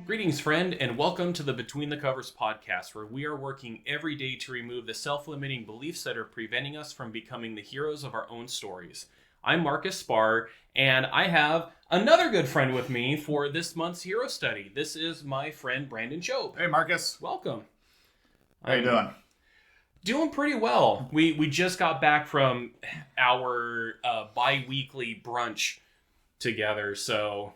Greetings, friend, and welcome to the Between the Covers podcast, where we are working every day to remove the self-limiting beliefs that are preventing us from becoming the heroes of our own stories. I'm Marcus Spar, and I have another good friend with me for this month's hero study. This is my friend Brandon Shobe. Hey, Marcus. Welcome. How you doing? Doing pretty well. We just got back from our bi-weekly brunch together, so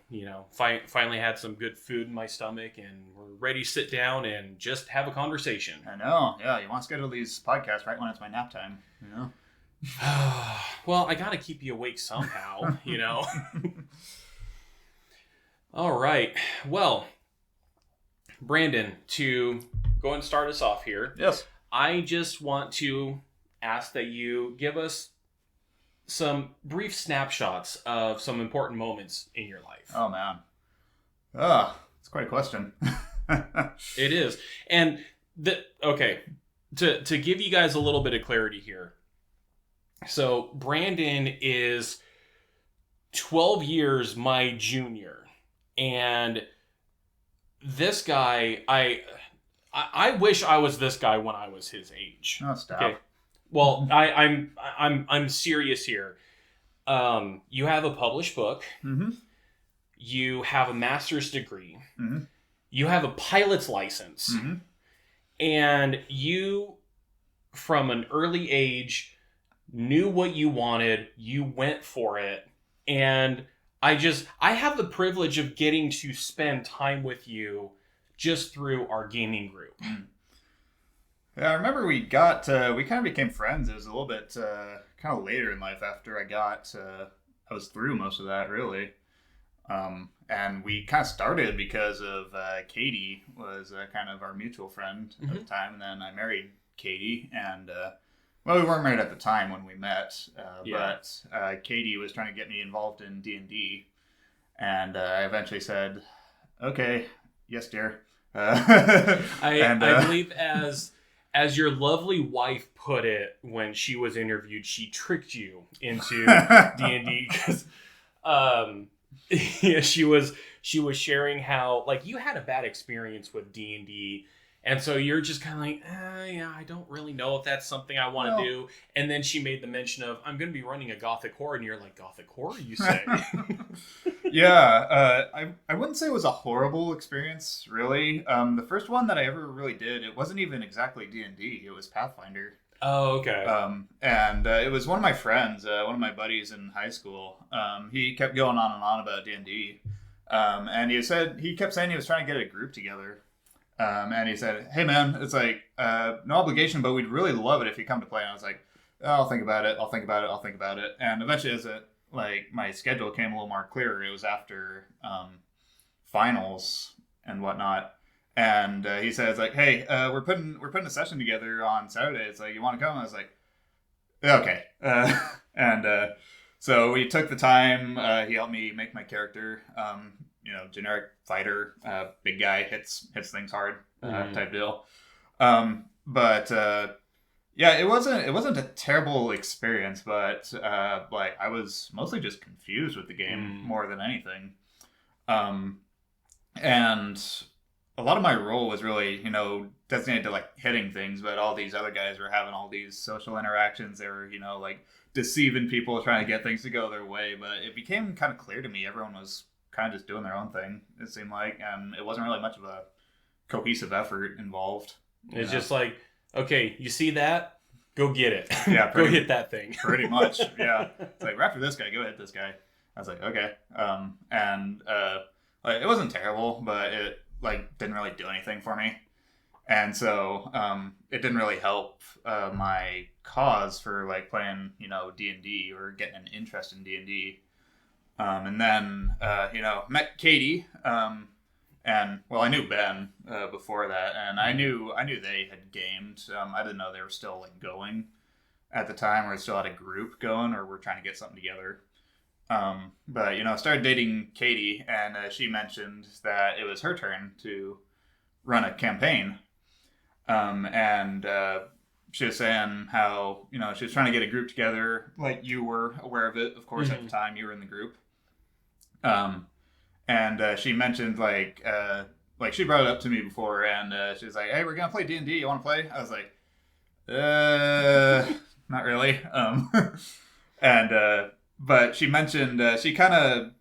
finally had some good food in my stomach, and we're ready to sit down and just have a conversation. I know. Yeah, you want to schedule these podcasts right when it's my nap time, Well, I gotta keep you awake somehow, All right. Well, Brandon, to go and start us off here. Yes. I just want to ask that you give us some brief snapshots of some important moments in your life. Oh, man. It's quite a question. It is. And, to give you guys a little bit of clarity here. So, Brandon is 12 years my junior. And this guy, I wish I was this guy when I was his age. Oh, stop. Okay. Well, I'm serious here. You have a published book. Mm-hmm. You have a master's degree. Mm-hmm. You have a pilot's license. Mm-hmm. And you, from an early age, knew what you wanted. You went for it. And I have the privilege of getting to spend time with you just through our gaming group. Mm. Yeah, I remember we kind of became friends. It was a little bit kind of later in life after I was through most of that, really. And we kind of started because of Katie was kind of our mutual friend at the time. And then I married Katie. And, we weren't married at the time when we met. But Katie was trying to get me involved in D&D. And I eventually said, okay, yes, dear. I believe as your lovely wife put it when she was interviewed, she tricked you into D&D because she was sharing how you had a bad experience with D&D, and so you're just kind of like, I don't really know if that's something I want to do. And then she made the mention of, I'm going to be running a gothic horror, and you're like, gothic horror, you say? Yeah, I wouldn't say it was a horrible experience, really. The first one that I ever really did, it wasn't even exactly D&D. It was Pathfinder. Oh, okay. And it was one of my friends, one of my buddies in high school. He kept going on and on about D&D. And he kept saying he was trying to get a group together. And he said, hey, man, it's like, no obligation, but we'd really love it if you come to play. And I was like, I'll think about it. And eventually, as my schedule came a little more clear, it was after finals and whatnot. And he says, hey, we're putting a session together on Saturday. It's like, you want to come? I was like, okay. So we took the time. He helped me make my character. Generic fighter, big guy, hits things hard type deal. But it wasn't a terrible experience, but I was mostly just confused with the game more than anything. And a lot of my role was really, designated to hitting things, but all these other guys were having all these social interactions. They were, deceiving people, trying to get things to go their way. But it became kind of clear to me everyone was kind of just doing their own thing, it seemed like, and it wasn't really much of a cohesive effort involved. It's just like, okay, you see that? Go get it. Yeah, go hit that thing. Pretty much, yeah. It's like, after this guy, go hit this guy. I was like, okay. It wasn't terrible, but it didn't really do anything for me. And so it didn't really help my cause for playing, D&D or getting an interest in D&D. And then, met Katie, and, I knew Ben before that, and I knew they had gamed. I didn't know they were still, going at the time, or still had a group going, or were trying to get something together. But, I started dating Katie, and she mentioned that it was her turn to run a campaign. And she was saying how, she was trying to get a group together, you were aware of it, of course, at the time you were in the group. And she mentioned like she brought it up to me before, and she was like, "Hey, we're gonna play D&D. You want to play?" I was like, not really. And but she mentioned she kind of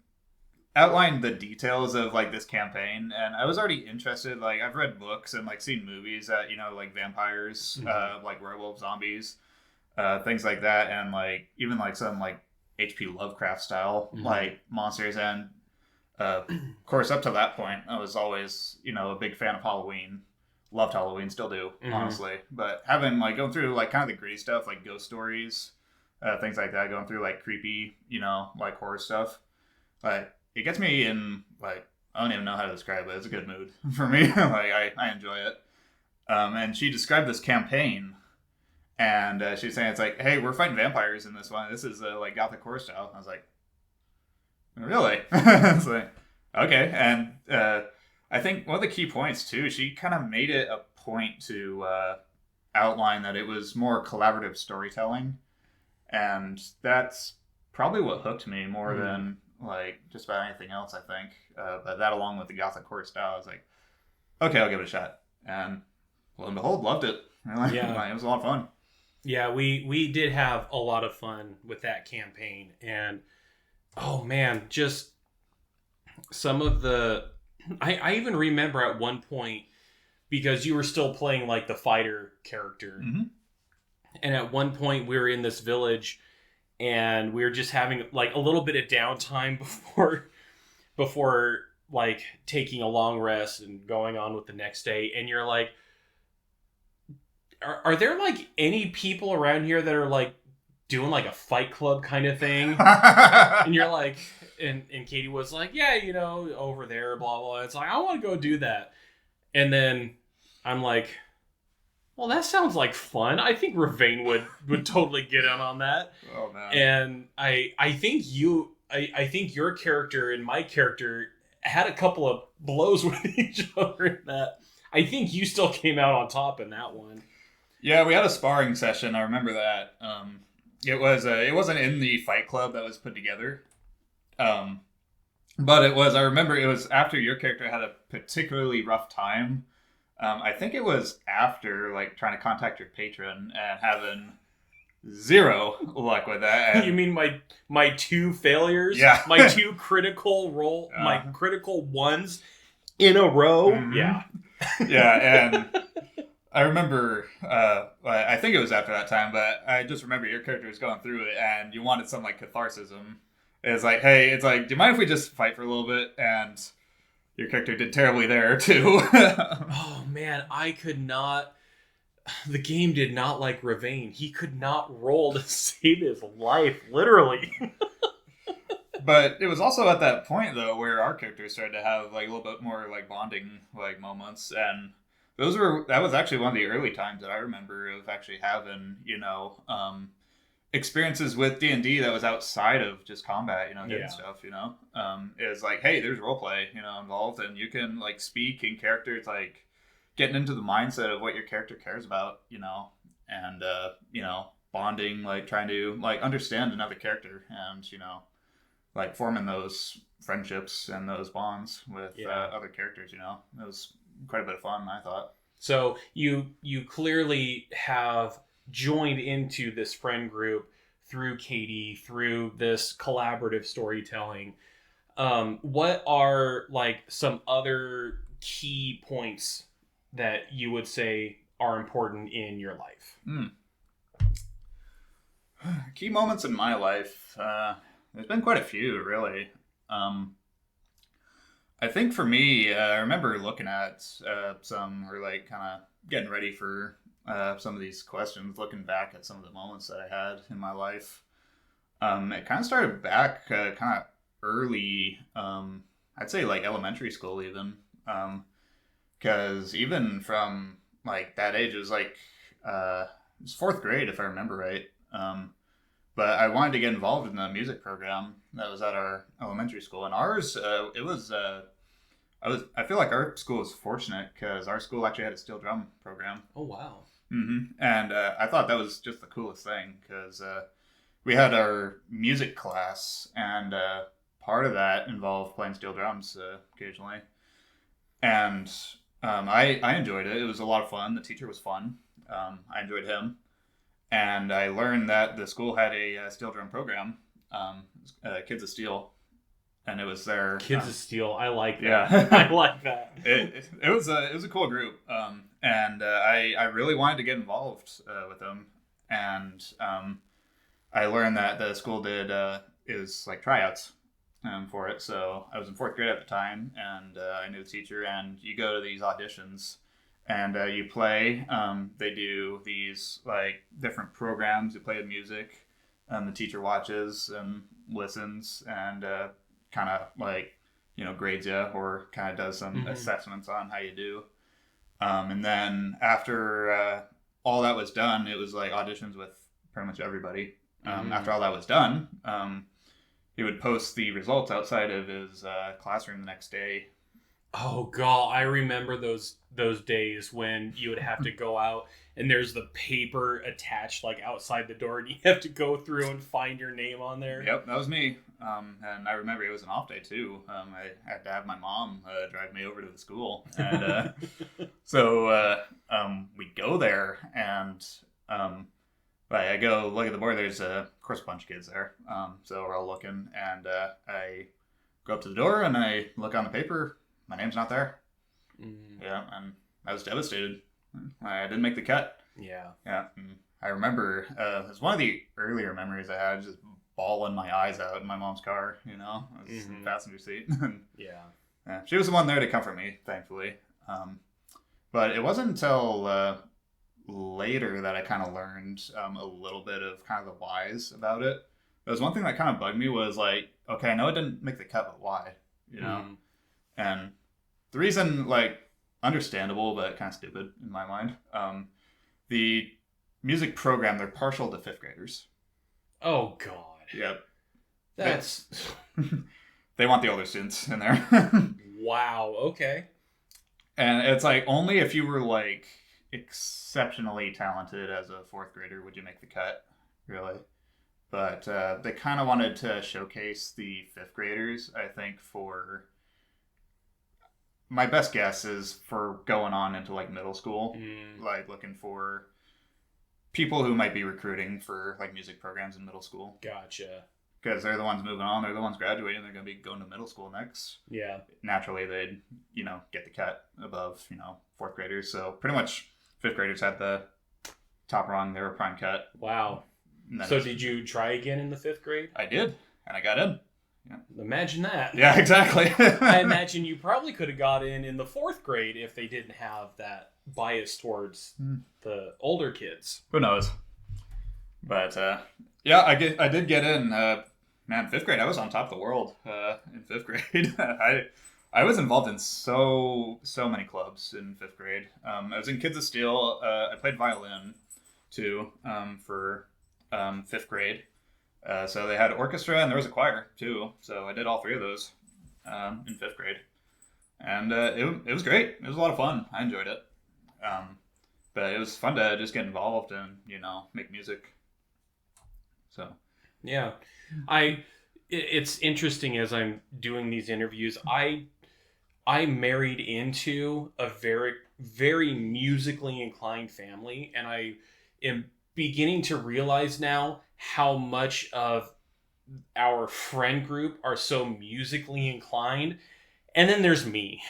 outlined the details of like this campaign, and I was already interested. Like I've read books and like seen movies that like vampires, like werewolf, zombies, things like that, and like even like some like H.P. Lovecraft style like monsters. And of course, up to that point, I was always a big fan of Halloween. Loved Halloween, still do, honestly. But having like going through like kind of the gritty stuff, like ghost stories, things like that, going through like creepy, like horror stuff, like it gets me in like I don't even know how to describe it. It's a good mood for me. Like I enjoy it. And she described this campaign, and she was saying it's like, hey, we're fighting vampires in this one. This is like gothic horror style. I was like, really? It's like, okay. And I think one of the key points too, she kind of made it a point to outline that it was more collaborative storytelling, and that's probably what hooked me more than like just about anything else, I think. But that, along with the gothic horror style, I was like, okay, I'll give it a shot. And lo and behold, loved it. Really. Yeah, it was a lot of fun. Yeah, we did have a lot of fun with that campaign, and oh man, just some of the I even remember at one point, because you were still playing like the fighter character, and at one point we were in this village, and we were just having like a little bit of downtime before like taking a long rest and going on with the next day, and you're like, are there like any people around here that are like doing like a fight club kind of thing? And you're like, and Katie was like, yeah, over there, blah, blah. It's like, I want to go do that. And then I'm like, well, that sounds like fun. I think Ravane would totally get in on that. Oh, man. And I think I think your character and my character had a couple of blows with each other in that. I think you still came out on top in that one. Yeah, we had a sparring session. I remember that. It wasn't in the fight club that was put together. But it was, I remember it was after your character had a particularly rough time. I think it was after like trying to contact your patron and having zero luck with that. And, you mean my two failures? Yeah. My two critical my critical ones in a row? Mm-hmm. Yeah. Yeah, and I remember, I think it was after that time, but I just remember your character was going through it and you wanted some like catharsism. It's like, hey, it's like, do you mind if we just fight for a little bit? And your character did terribly there too. Oh man, I could not. The game did not like Ravane. He could not roll to save his life, literally. But it was also at that point though where our characters started to have like a little bit more like bonding like moments, and that was actually one of the early times that I remember of actually having experiences with D&D that was outside of just combat, hitting stuff. It was like, hey, there's roleplay involved, and you can like speak in character. It's like getting into the mindset of what your character cares about, and bonding, like trying to like understand another character, and like forming those friendships and those bonds with other characters. It was quite a bit of fun, I thought. So you clearly have joined into this friend group through Katie, through this collaborative storytelling. What are like some other key points that you would say are important in your life? Key moments in my life. There's been quite a few, really. I think for me, I remember looking at some, or like kind of getting ready for some of these questions, looking back at some of the moments that I had in my life. It kind of started back kind of early, I'd say like elementary school even. Because even from like that age, it was like, it was fourth grade if I remember right. But I wanted to get involved in the music program that was at our elementary school. And ours, it was, I feel like our school was fortunate because our school actually had a steel drum program. Oh, wow. Mm-hmm. And I thought that was just the coolest thing because we had our music class, and part of that involved playing steel drums occasionally. And I enjoyed it. It was a lot of fun. The teacher was fun. I enjoyed him. And I learned that the school had a steel drum program, Kids of Steel, and it was their Kids of Steel. I like that. Yeah. I like that. It was a cool group, and I really wanted to get involved with them, and I learned that the school did is like tryouts for it. So I was in 4th grade at the time, and I knew the teacher, and you go to these auditions. And you play. They do these like different programs. You play the music. The teacher watches and listens and kind of like grades you or kind of does some assessments on how you do. And then after all that was done, it was like auditions with pretty much everybody. After all that was done, he would post the results outside of his classroom the next day. Oh god, I remember those days when you would have to go out and there's the paper attached like outside the door and you have to go through and find your name on there. Yep, that was me. And I remember it was an off day too. I had to have my mom drive me over to the school. And so we go there and I go look at the board. There's of course a bunch of kids there. So we're all looking and I go up to the door and I look on the paper. My name's not there. Yeah, and I was devastated. I didn't make the cut. Yeah. And I remember it was one of the earlier memories I had, just bawling my eyes out in my mom's car. I was in the passenger seat. Yeah, she was the one there to comfort me, thankfully. But it wasn't until later that I kind of learned a little bit of kind of the whys about it. There was one thing that kind of bugged me was like, okay, I know it didn't make the cut, but why? And the reason, like, understandable, but kind of stupid in my mind. The music program, they're partial to 5th graders. Oh, God. Yep. That's... They want the older students in there. Wow, okay. And it's like, only if you were, like, exceptionally talented as a 4th grader would you make the cut, really. But they kind of wanted to showcase the 5th graders, I think, for... My best guess is for going on into like middle school, like looking for people who might be recruiting for like music programs in middle school. Gotcha. Because they're the ones moving on, they're the ones graduating, they're going to be going to middle school next. Yeah. Naturally, they'd, get the cut above, 4th graders. So pretty much 5th graders had the top rung, they were prime cut. Wow. So did you try again in the 5th grade? I did, and I got in. Yeah. Imagine that. Yeah, exactly. I imagine you probably could have got in the 4th grade if they didn't have that bias towards the older kids. Who knows? But yeah, I did get in. Man, 5th grade, I was on top of the world in 5th grade. I was involved in so many clubs in 5th grade. I was in Kids of Steel. I played violin too for 5th grade. So they had orchestra and there was a choir too. So I did all 3 of those in 5th grade. And it was great. It was a lot of fun. I enjoyed it. But it was fun to just get involved and, make music. So. Yeah. It's interesting as I'm doing these interviews. I married into a very, very musically inclined family. And I am beginning to realize now how much of our friend group are so musically inclined. And then there's me.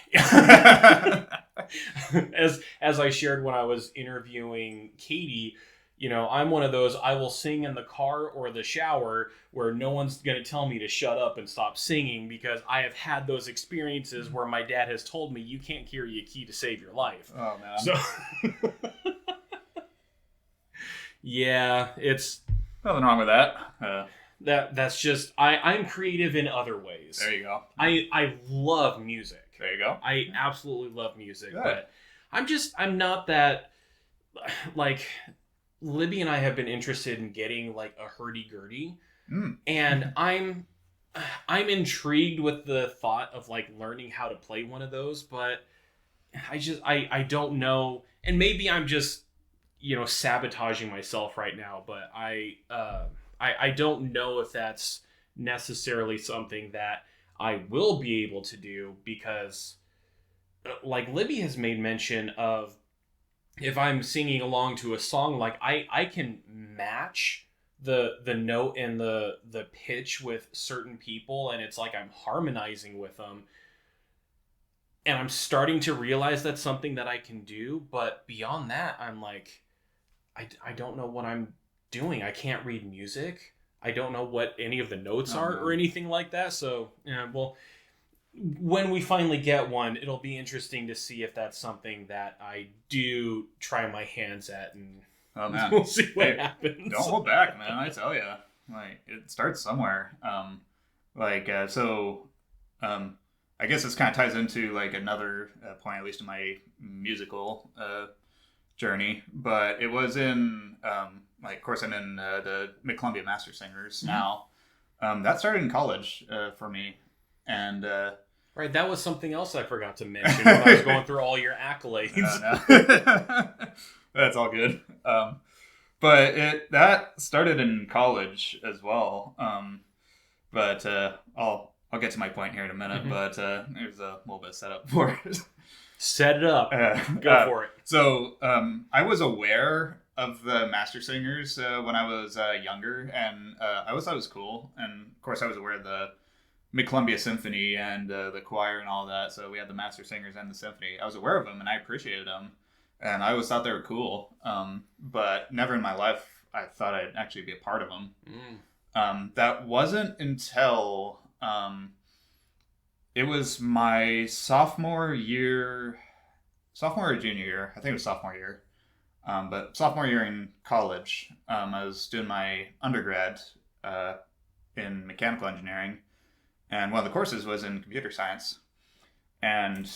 As I shared when I was interviewing Katie, I'm one of those, I will sing in the car or the shower where no one's going to tell me to shut up and stop singing because I have had those experiences where my dad has told me you can't carry a key to save your life. Oh, man. So, yeah, it's... Nothing wrong with that. That's just I'm creative in other ways. There you go. I love music. There you go. I absolutely love music. Good. But I'm not that, like, Libby and I have been interested in getting like a hurdy-gurdy. And I'm intrigued with the thought of like learning how to play one of those, but I don't know, and maybe I'm just sabotaging myself right now, but I don't know if that's necessarily something that I will be able to do because like Libby has made mention of, if I'm singing along to a song, like I can match the note and the pitch with certain people, and it's like I'm harmonizing with them, and I'm starting to realize that's something that I can do. But beyond that, I'm like, I don't know what I'm doing. I can't read music. I don't know what any of the notes are or anything like that. So yeah, well, when we finally get one, it'll be interesting to see if that's something that I do try my hands at, and Oh man, we'll see what happens. Don't hold back, man. I tell you, like it starts somewhere. I guess this kind of ties into like another point, at least in my musical journey. But it was in of course, I'm in the Mid-Columbia Master Singers now. That started in college for me, and right, that was something else I forgot to mention when I was going through all your accolades. No. That's all good. But that started in college as well. But I'll get to my point here in a minute. Mm-hmm. But there's a little bit of setup for it. Set it up. Go for it. So I was aware of the Master Singers when I was younger, and I always thought it was cool. And of course, I was aware of the Mid-Columbia Symphony and the choir and all that. So we had the Master Singers and the symphony. I was aware of them, and I appreciated them. And I always thought they were cool, but never in my life I thought I'd actually be a part of them. That wasn't until it was my sophomore or junior year. I think it was sophomore year. But sophomore year in college, I was doing my undergrad in mechanical engineering, and one of the courses was in computer science. And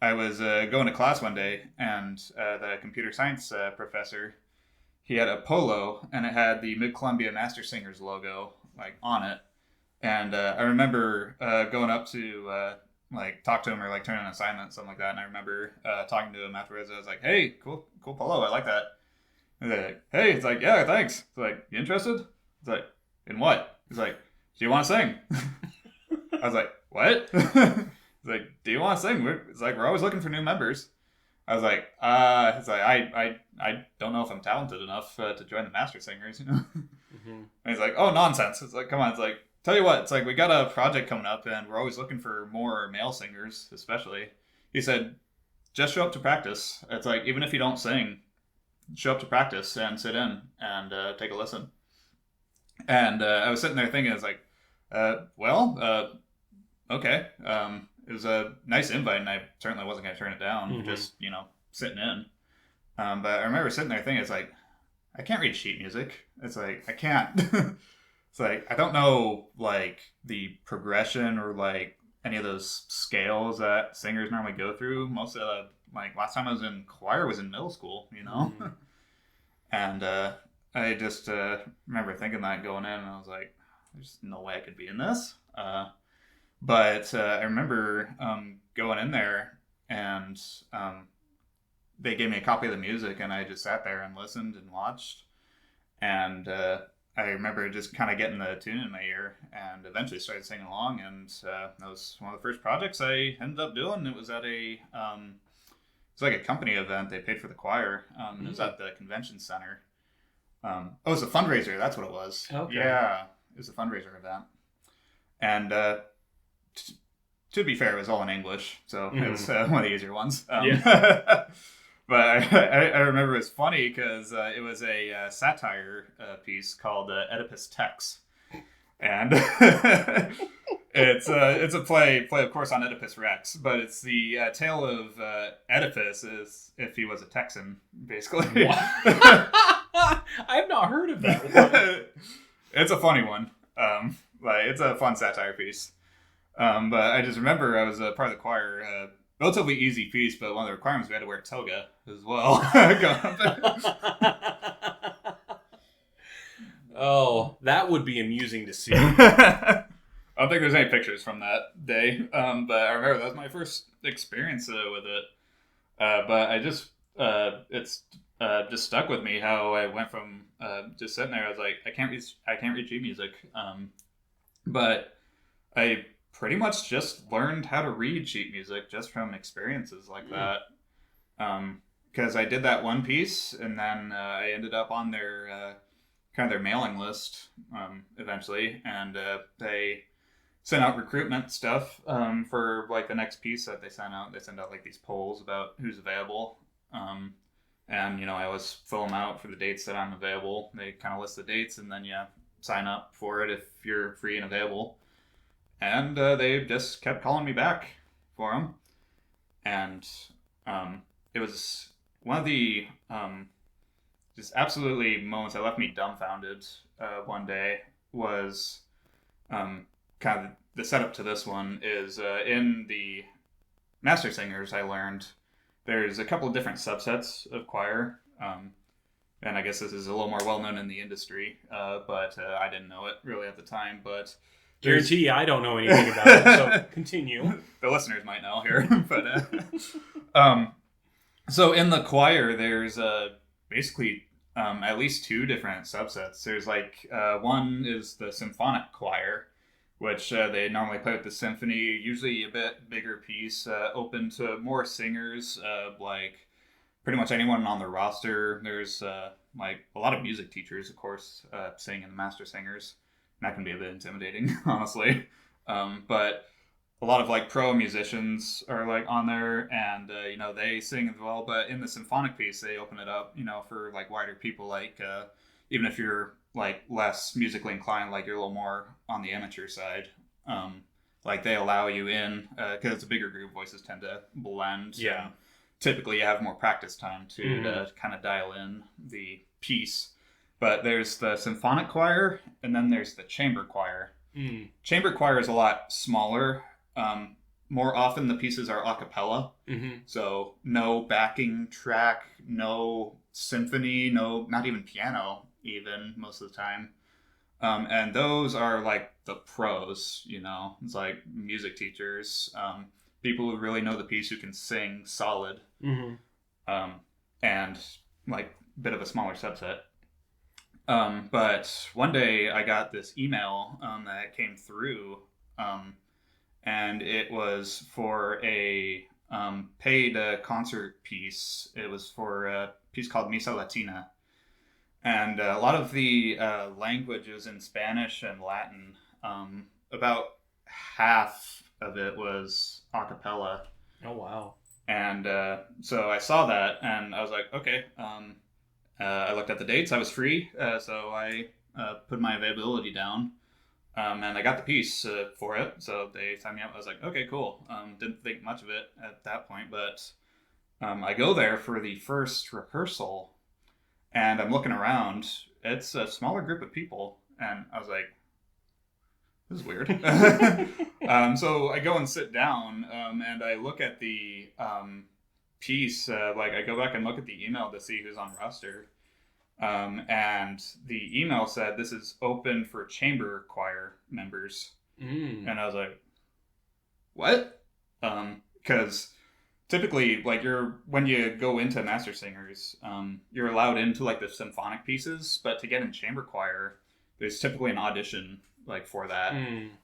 I was going to class one day, and the computer science professor, he had a polo, and it had the Mid-Columbia Master Singers logo like on it. And I remember going up to talk to him or like turn in an assignment, something like that. And I remember talking to him afterwards. I was like, "Hey, cool polo, I like that." And they're like, "Hey," it's like, "Yeah, thanks." It's like, "You interested?" It's like, "In what?" He's like, "Do you want to sing?" I was like, "What?" It's like, "Do you want to sing?" We're always looking for new members. I was like, it's like, I don't know if I'm talented enough to join the Master Singers, you know? Mm-hmm. And he's like, "Oh, nonsense." It's like, "Come on." It's like, "Tell you what, it's like, we got a project coming up and we're always looking for more male singers, especially." He said, "Just show up to practice." It's like, even if you don't sing, show up to practice and sit in and take a listen. And I was sitting there thinking, it's like, okay. It was a nice invite, and I certainly wasn't going to turn it down, mm-hmm. Just, sitting in. But I remember sitting there thinking, it's like, I can't read sheet music. It's like, I can't. It's like, I don't know, like, the progression or, like, any of those scales that singers normally go through. Most of last time I was in choir was in middle school, Mm-hmm. And I just remember thinking that going in, and I was like, there's no way I could be in this. But I remember going in there, and they gave me a copy of the music, and I just sat there and listened and watched. And I remember just kind of getting the tune in my ear, and eventually started singing along. And that was one of the first projects I ended up doing. It was at it was like a company event. They paid for the choir. Mm-hmm. It was at the convention center. It was a fundraiser. That's what it was. Okay. Yeah, it was a fundraiser event. And to be fair, it was all in English, so mm-hmm. It was one of the easier ones. Yeah. But I remember it was funny because it was a satire piece called Oedipus Tex, and it's a play of course on Oedipus Rex, but it's the tale of Oedipus as if he was a Texan, basically. I've not heard of that one. It's a funny one. It's a fun satire piece. But I just remember I was part of the choir. Relatively easy piece, but one of the requirements we had to wear a toga as well. Oh, that would be amusing to see. I don't think there's any pictures from that day, but I remember that was my first experience with it. But I just it's just stuck with me how I went from just sitting there. I was like, I can't read sheet music, but I pretty much just learned how to read sheet music just from experiences like that. Because I did that one piece, and then I ended up on their kind of their mailing list eventually, and they sent out recruitment stuff for like the next piece that they sent out. They send out like these polls about who's available, and I always fill them out for the dates that I'm available. They kind of list the dates, and then sign up for it if you're free and available. And they just kept calling me back for them, and it was one of the just absolutely moments that left me dumbfounded. One day was kind of the setup to this one is in the Master Singers. I learned there's a couple of different subsets of choir, and I guess this is a little more well known in the industry, but I didn't know it really at the time. But guarantee you I don't know anything about it, so continue. The listeners might know here, but so in the choir, there's basically at least two different subsets. There's like one is the symphonic choir, which they normally play with the symphony, usually a bit bigger piece, open to more singers, like pretty much anyone on the roster. There's like a lot of music teachers, of course, sing in the Master Singers. And that can be a bit intimidating, honestly. But a lot of like pro musicians are like on there, and they sing as well. But in the symphonic piece, they open it up, for like wider people, like even if you're like less musically inclined, like you're a little more on the amateur side, like they allow you in because it's a bigger group. Voices tend to blend. Yeah. Typically, you have more practice time to kind of dial in the piece. But there's the symphonic choir, and then there's the chamber choir. Chamber choir is a lot smaller. More often, the pieces are a cappella. So no backing track, no symphony, not even piano, even most of the time. And those are like the pros, It's like music teachers, people who really know the piece, who can sing solid, and like a bit of a smaller subset. But one day I got this email that came through, and it was for a paid concert piece. It was for a piece called Misa Latina. And a lot of the languages in Spanish and Latin, about half of it was a cappella. Oh, wow. And so I saw that, and I was like, okay. I looked at the dates. I was free, so I put my availability down, and I got the piece for it. So they signed me up. I was like, okay, cool. Didn't think much of it at that point, but I go there for the first rehearsal, and I'm looking around. It's a smaller group of people, and I was like, this is weird. So I go and sit down, and I look at the piece. Like I go back and look at the email to see who's on roster, and the email said this is open for chamber choir members, and I was like, what? Because typically, like when you go into Master Singers, you're allowed into like the symphonic pieces, but to get in chamber choir, there's typically an audition like for that,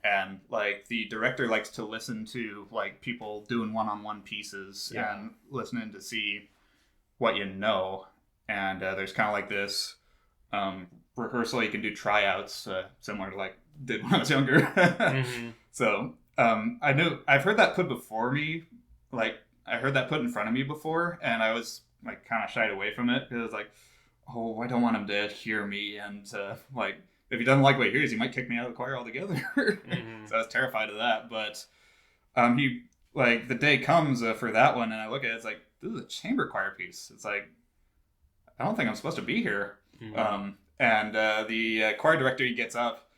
and like the director likes to listen to like people doing one-on-one pieces and listening to see what and there's kind of like this rehearsal. You can do tryouts similar to like did when I was younger. So I've heard that put before me, like I heard that put in front of me before, and I was like kind of shied away from it because I was like, oh, I don't want him to hear me, and like if he doesn't like what he hears, he might kick me out of the choir altogether. So I was terrified of that. But he like the day comes for that one, and I look at it, it's like, this is a chamber choir piece. It's like, I don't think I'm supposed to be here. And the choir director, he gets up,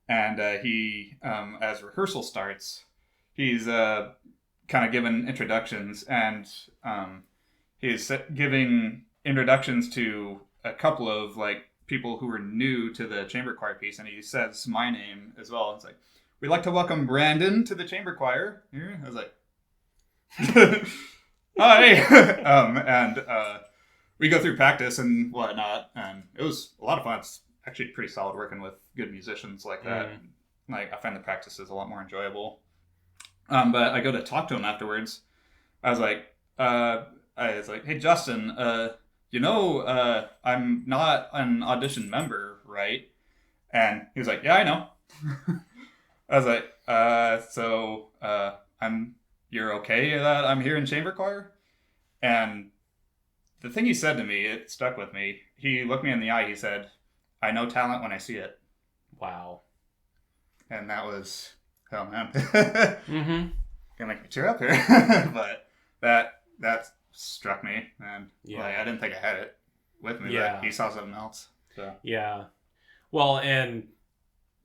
and he as rehearsal starts, he's kind of giving introductions, and he's giving introductions to a couple of like people who were new to the chamber choir piece, and he says my name as well. It's like, we'd like to welcome Brandon to the chamber choir. Here, I was like, hi. And we go through practice and whatnot, and it was a lot of fun. It's actually pretty solid working with good musicians like that. Like I find the practices a lot more enjoyable But I go to talk to him afterwards. I was like, hey, Justin, I'm not an audition member, right? And he was like, yeah, I know. I was like, you're okay that I'm here in chamber choir? And the thing he said to me, it stuck with me. He looked me in the eye. He said, I know talent when I see it. Wow. And that was, oh man. Mm-hmm. Gonna make me tear up here. But that struck me. And like, I didn't think I had it with me, but he saw something else. So. Yeah. Well, and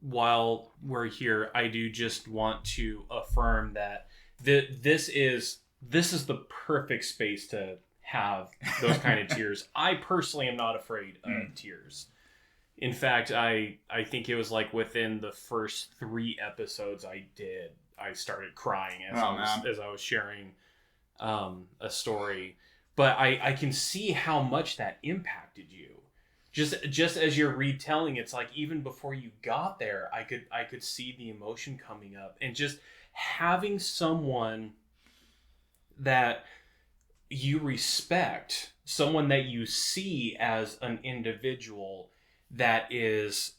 while we're here, I do just want to affirm that this is the perfect space to have those kind of tears. I personally am not afraid of tears. In fact, I think it was like within the first 3 episodes I started crying as I was sharing a story. But I can see how much that impacted you. Just as you're retelling, it's like even before you got there, I could see the emotion coming up, and just having someone that you respect, someone that you see as an individual that is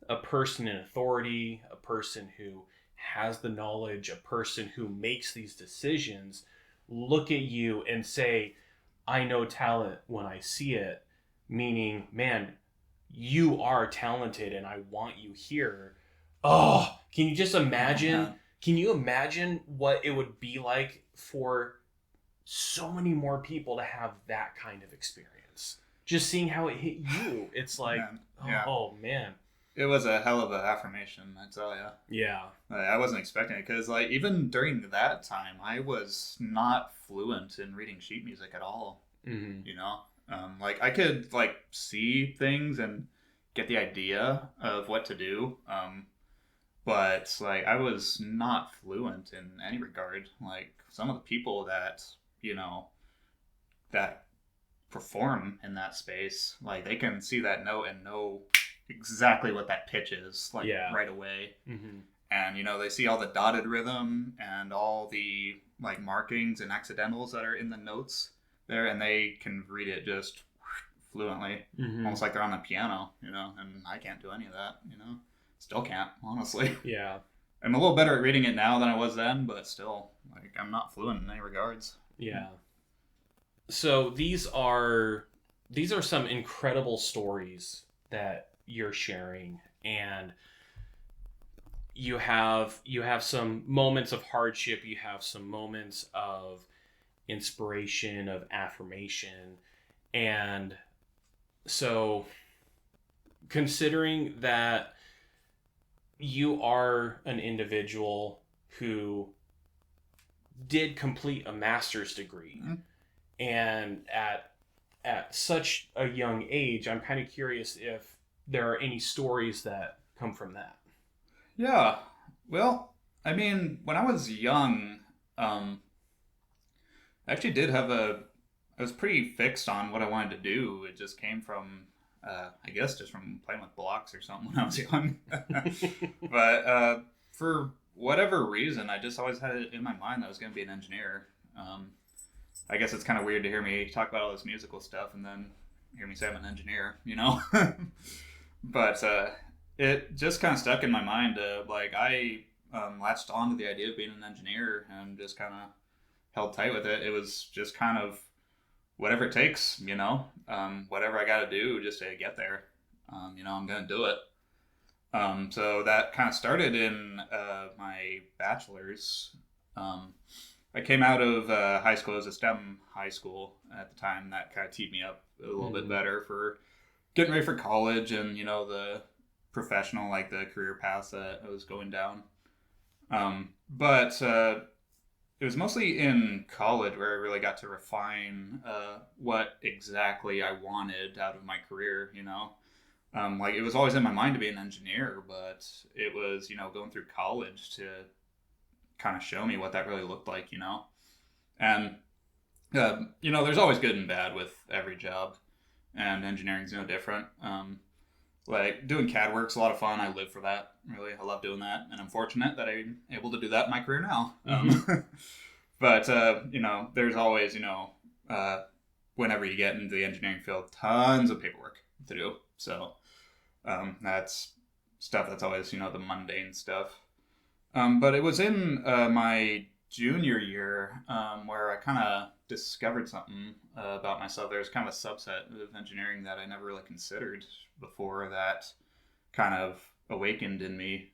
a person in authority, a person who has the knowledge, a person who makes these decisions, look at you and say, I know talent when I see it. Meaning, man, you are talented and I want you here. Oh, can you just imagine? Can you imagine what it would be like for so many more people to have that kind of experience? Just seeing how it hit you. It's like, oh man. It was a hell of an affirmation, I tell you. Yeah. I wasn't expecting it because, like, even during that time, I was not fluent in reading sheet music at all. Mm-hmm. You know? Like, I could, like, see things and get the idea of what to do, but, like, I was not fluent in any regard. Like, some of the people that, that perform in that space, like, they can see that note and know exactly what that pitch is, like, right away. Mm-hmm. And, they see all the dotted rhythm and all the, like, markings and accidentals that are in the notes there, and they can read it just fluently, almost like they're on the piano, and I can't do any of that, still can't, honestly. Yeah. I'm a little better at reading it now than I was then, but still, like, I'm not fluent in any regards. Yeah. So these are some incredible stories that you're sharing, and you have some moments of hardship, you have some moments of inspiration, of affirmation. And so considering that you are an individual who did complete a master's degree, and at such a young age, I'm kind of curious if there are any stories that come from that. Yeah. Well, I mean, when I was young, I actually did have I was pretty fixed on what I wanted to do. It just came from, I guess, just from playing with blocks or something when I was young. But for whatever reason, I just always had it in my mind that I was going to be an engineer. I guess it's kind of weird to hear me talk about all this musical stuff and then hear me say I'm an engineer, But it just kind of stuck in my mind. Like, I latched on to the idea of being an engineer and just kind of held tight with it. It was just kind of whatever it takes, whatever I got to do just to get there. I'm going to do it. So that kind of started in my bachelor's. I came out of high school. It was a STEM high school at the time. That kind of teed me up a little bit better for getting ready for college and, the professional, like the career path that I was going down. But it was mostly in college where I really got to refine what exactly I wanted out of my career, Like, it was always in my mind to be an engineer, but it was, going through college to kind of show me what that really looked like, And, there's always good and bad with every job, and engineering's no different. like doing CAD work's a lot of fun. I live for that. Really, I love doing that, and I'm fortunate that I'm able to do that in my career now. But there's always whenever you get into the engineering field, tons of paperwork to do. So that's stuff that's always the mundane stuff. But it was in my junior year where I kind of discovered something about myself. There's kind of a subset of engineering that I never really considered before that kind of awakened in me,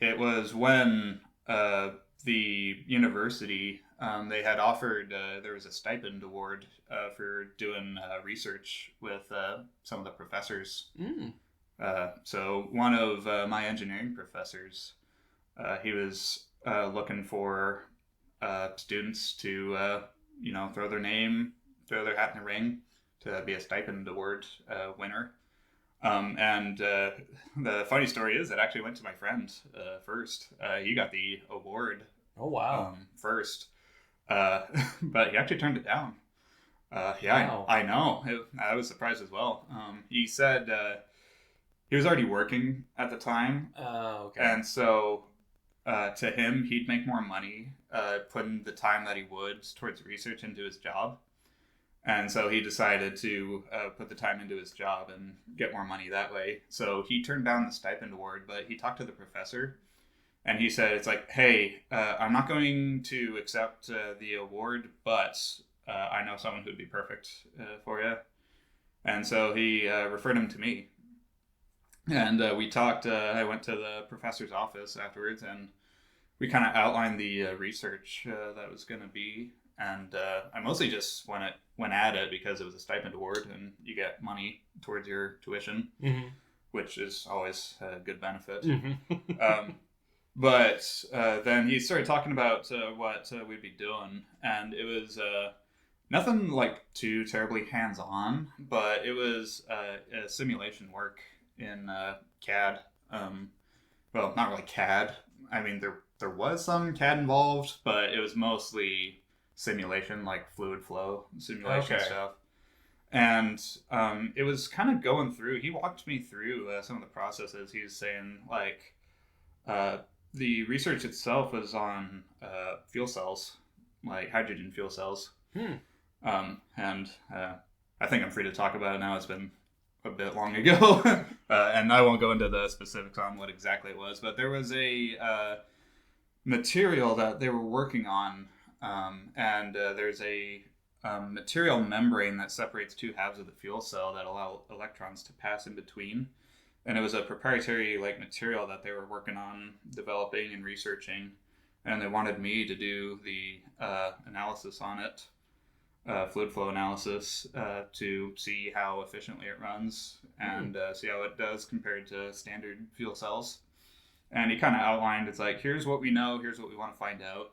It was when the university, they had offered, there was a stipend award for doing research with some of the professors. So one of my engineering professors, he was looking for students to, throw their hat in the ring to be a stipend award winner. And the funny story is it actually went to my friend first. He got the award. Oh, wow. First. But he actually turned it down. Wow. I know. I was surprised as well. He said he was already working at the time. Okay. And so to him, he'd make more money putting the time that he would towards research into his job. And so he decided to put the time into his job and get more money that way. So he turned down the stipend award, but he talked to the professor. And he said, it's like, hey, I'm not going to accept the award, but I know someone who'd be perfect for you. And so he referred him to me. And we talked. I went to the professor's office afterwards, and we kind of outlined the research that was going to be. And I mostly just went at it because it was a stipend award, and you get money towards your tuition, which is always a good benefit. But then he started talking about what we'd be doing, and it was nothing like too terribly hands-on, but it was a simulation work in CAD. Well, not really CAD. I mean, there was some CAD involved, but it was mostly simulation, like fluid flow simulation stuff. And it was kind of going through. He walked me through some of the processes. He was saying, like, the research itself was on fuel cells, like hydrogen fuel cells. And I think I'm free to talk about it now. It's been a bit long ago, and I won't go into the specifics on what exactly it was, but there was a material that they were working on, and there's a material membrane that separates two halves of the fuel cell that allow electrons to pass in between. And it was a proprietary material that they were working on developing and researching, and they wanted me to do the analysis on it, fluid flow analysis, to see how efficiently it runs and see how it does compared to standard fuel cells. And he kind of outlined, it's like, here's what we know, here's what we want to find out.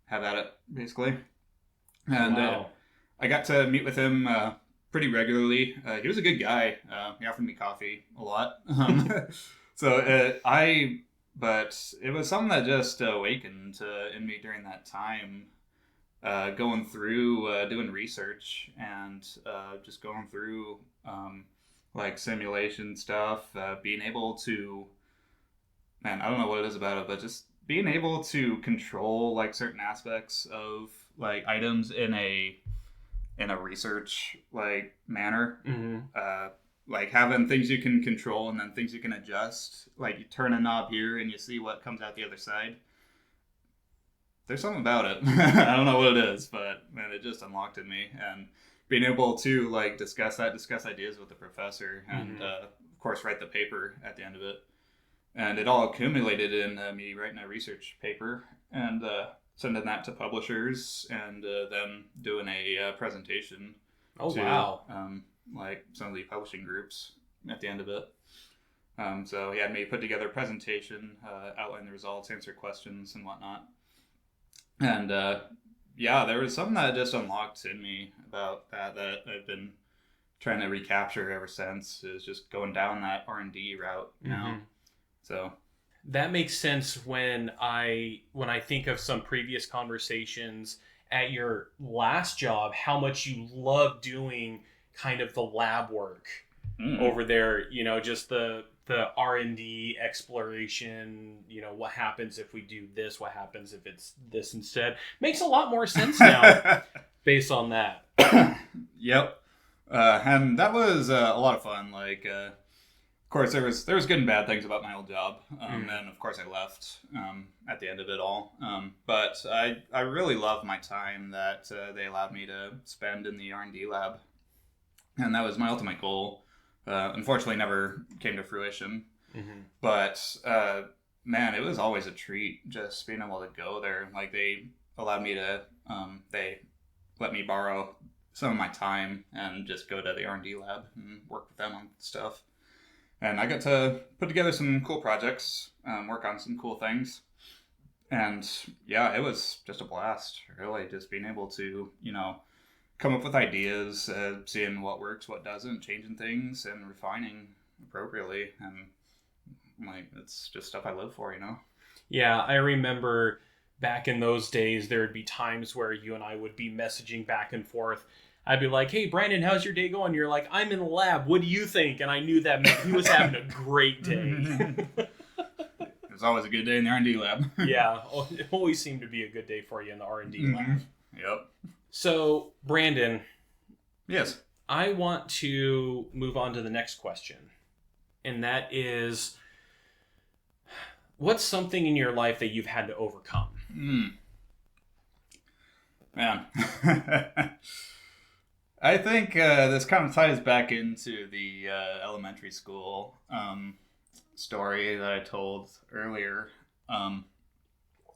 Have at it, basically. And I got to meet with him pretty regularly. He was a good guy. He offered me coffee a lot. But it was something that just awakened in me during that time, going through doing research and just going through like simulation stuff, being able to, man, I don't know what it is about it, but just being able to control like certain aspects of like items in a research like manner, like having things you can control and then things you can adjust. Like you turn a knob here and you see what comes out the other side. There's something about it. I don't know what it is, but man, it just unlocked in me. And being able to like discuss ideas with the professor, and of course write the paper at the end of it. And it all accumulated in me writing a research paper and sending that to publishers, and then doing a presentation to like some of the publishing groups at the end of it. So he had me put together a presentation, outline the results, answer questions and whatnot. And there was something that just unlocked in me about that I've been trying to recapture ever since, is just going down that R&D route now. So that makes sense when I think of some previous conversations at your last job, how much you love doing kind of the lab work over there, just the R&D exploration, what happens if we do this, what happens if it's this instead. Makes a lot more sense now based on that. Yep. And that was a lot of fun. Like, of course, there was good and bad things about my old job, and of course, I left at the end of it all. But I really loved my time that they allowed me to spend in the R&D lab, and that was my ultimate goal. Unfortunately, never came to fruition. But man, it was always a treat just being able to go there. Like, they allowed me to, they let me borrow some of my time and just go to the R&D lab and work with them on stuff. And I got to put together some cool projects, work on some cool things. And yeah, it was just a blast, really, just being able to, come up with ideas, seeing what works, what doesn't, changing things and refining appropriately. And like, it's just stuff I live for, Yeah, I remember back in those days, there would be times where you and I would be messaging back and forth. I'd be like, hey, Brandon, how's your day going? You're like, I'm in the lab. What do you think? And I knew that meant he was having a great day. It was always a good day in the R&D lab. Yeah, it always seemed to be a good day for you in the R&D lab. Yep. So, Brandon. Yes. I want to move on to the next question. And that is, what's something in your life that you've had to overcome? Man. I think this kind of ties back into the elementary school story that I told earlier.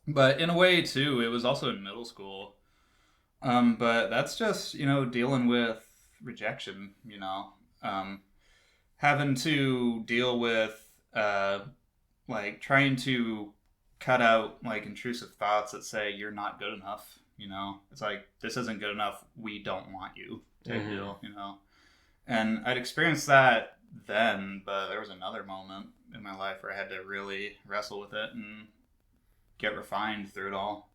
But in a way, too, it was also in middle school. But that's just, dealing with rejection, having to deal with, trying to cut out, intrusive thoughts that say you're not good enough, It's like, this isn't good enough, we don't want you, type deal, And I'd experienced that then, but there was another moment in my life where I had to really wrestle with it and get refined through it all.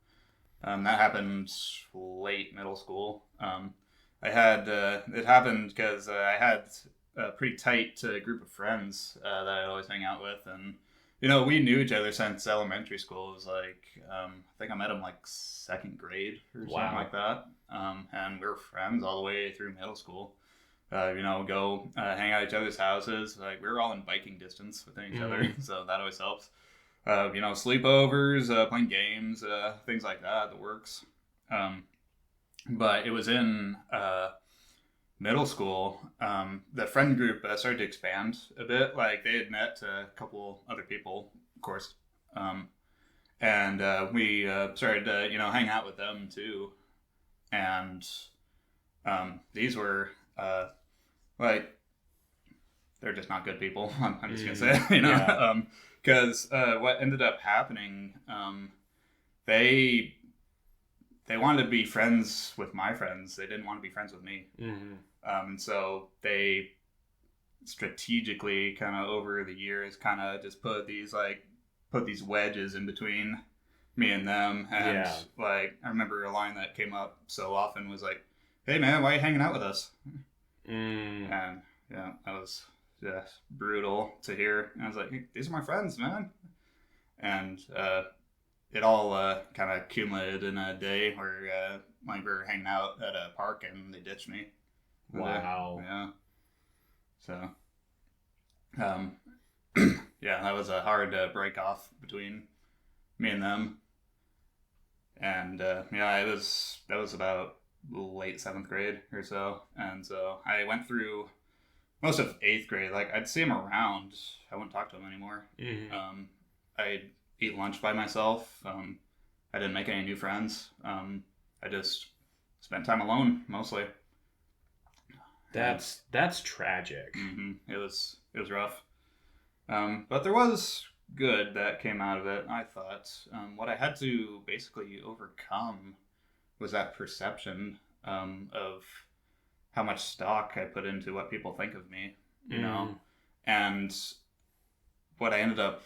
That happened late middle school. It happened because I had a pretty tight group of friends that I'd always hang out with. And, we knew each other since elementary school. It was like, I think I met him like second grade or something like that. And we were friends all the way through middle school. Go hang out at each other's houses. Like, we were all in biking distance within each other. So that always helps. Sleepovers, playing games, things like that, the works. But it was in middle school, the friend group started to expand a bit. Like, they had met a couple other people, of course. And we started to, hang out with them too. And these were, they're just not good people. I'm just going to say, Yeah. Because what ended up happening, they wanted to be friends with my friends. They didn't want to be friends with me. And so they strategically kind of over the years kind of just put these wedges in between me and them. And I remember a line that came up so often was like, hey man, why are you hanging out with us? And yeah, that was just brutal to hear. And I was like, hey, these are my friends, man. And it all kind of accumulated in a day where we were hanging out at a park and they ditched me. Wow. Yeah. So, yeah, that was a hard break off between me and them. And that was about late 7th grade or so. And so I went through most of 8th grade. Like, I'd see him around. I wouldn't talk to him anymore. I'd eat lunch by myself. I didn't make any new friends. I just spent time alone mostly. That's tragic. It was rough. But there was good that came out of it, I thought. What I had to basically overcome was that perception of how much stock I put into what people think of me, And what I ended up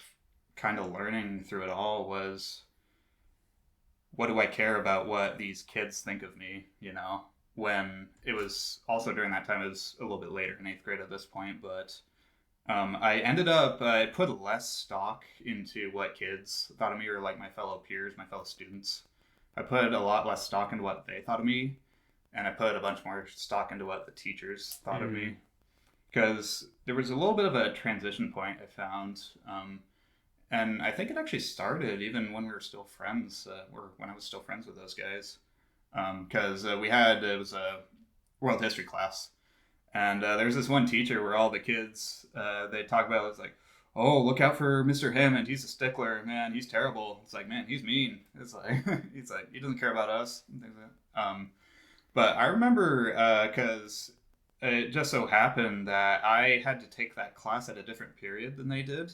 kind of learning through it all was, what do I care about what these kids think of me, when it was also during that time, it was a little bit later in 8th grade at this point, but I put less stock into what kids thought of me, or like my fellow peers, my fellow students. I put a lot less stock into what they thought of me, and I put a bunch more stock into what the teachers thought of me. Because there was a little bit of a transition point I found, and I think it actually started even when we were still friends, or when I was still friends with those guys. Because it was a world history class, and there's this one teacher where all the kids, they talk about, it's like, oh, look out for Mr. Hammond, he's a stickler, man, he's terrible. It's like, man, he's mean. It's like, he's like, he doesn't care about us, and things like that. But I remember, because it just so happened that I had to take that class at a different period than they did.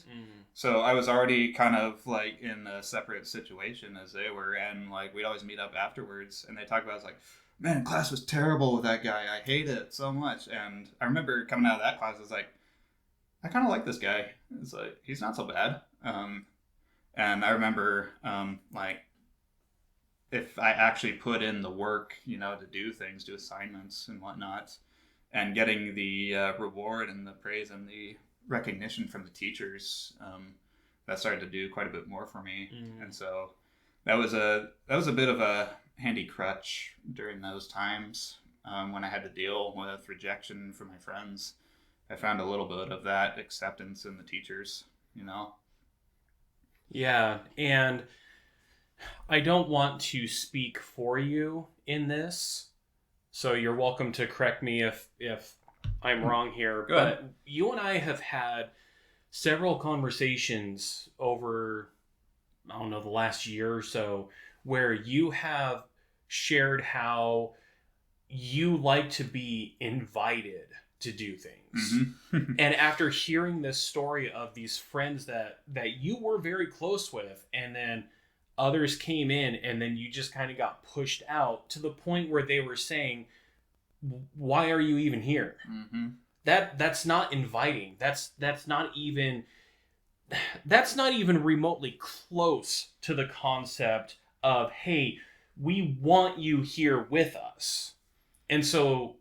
So I was already kind of like in a separate situation as they were, and like we'd always meet up afterwards, and they talk about, it's like, man, class was terrible with that guy, I hate it so much. And I remember coming out of that class, I was like, I kind of like this guy. It's like, he's not so bad. And I remember like, if I actually put in the work, to do things, do assignments and whatnot, and getting the reward and the praise and the recognition from the teachers, that started to do quite a bit more for me. And so that was a bit of a handy crutch during those times, when I had to deal with rejection from my friends. I found a little bit of that acceptance in the teachers. Yeah, and I don't want to speak for you in this, so you're welcome to correct me if I'm wrong here. Go ahead. But you and I have had several conversations over, I don't know, the last year or so, where you have shared how you like to be invited to do things. And after hearing this story of these friends that you were very close with, and then others came in, and then you just kind of got pushed out to the point where they were saying, why are you even here? That's not inviting. That's not even remotely close to the concept of, hey, we want you here with us. And so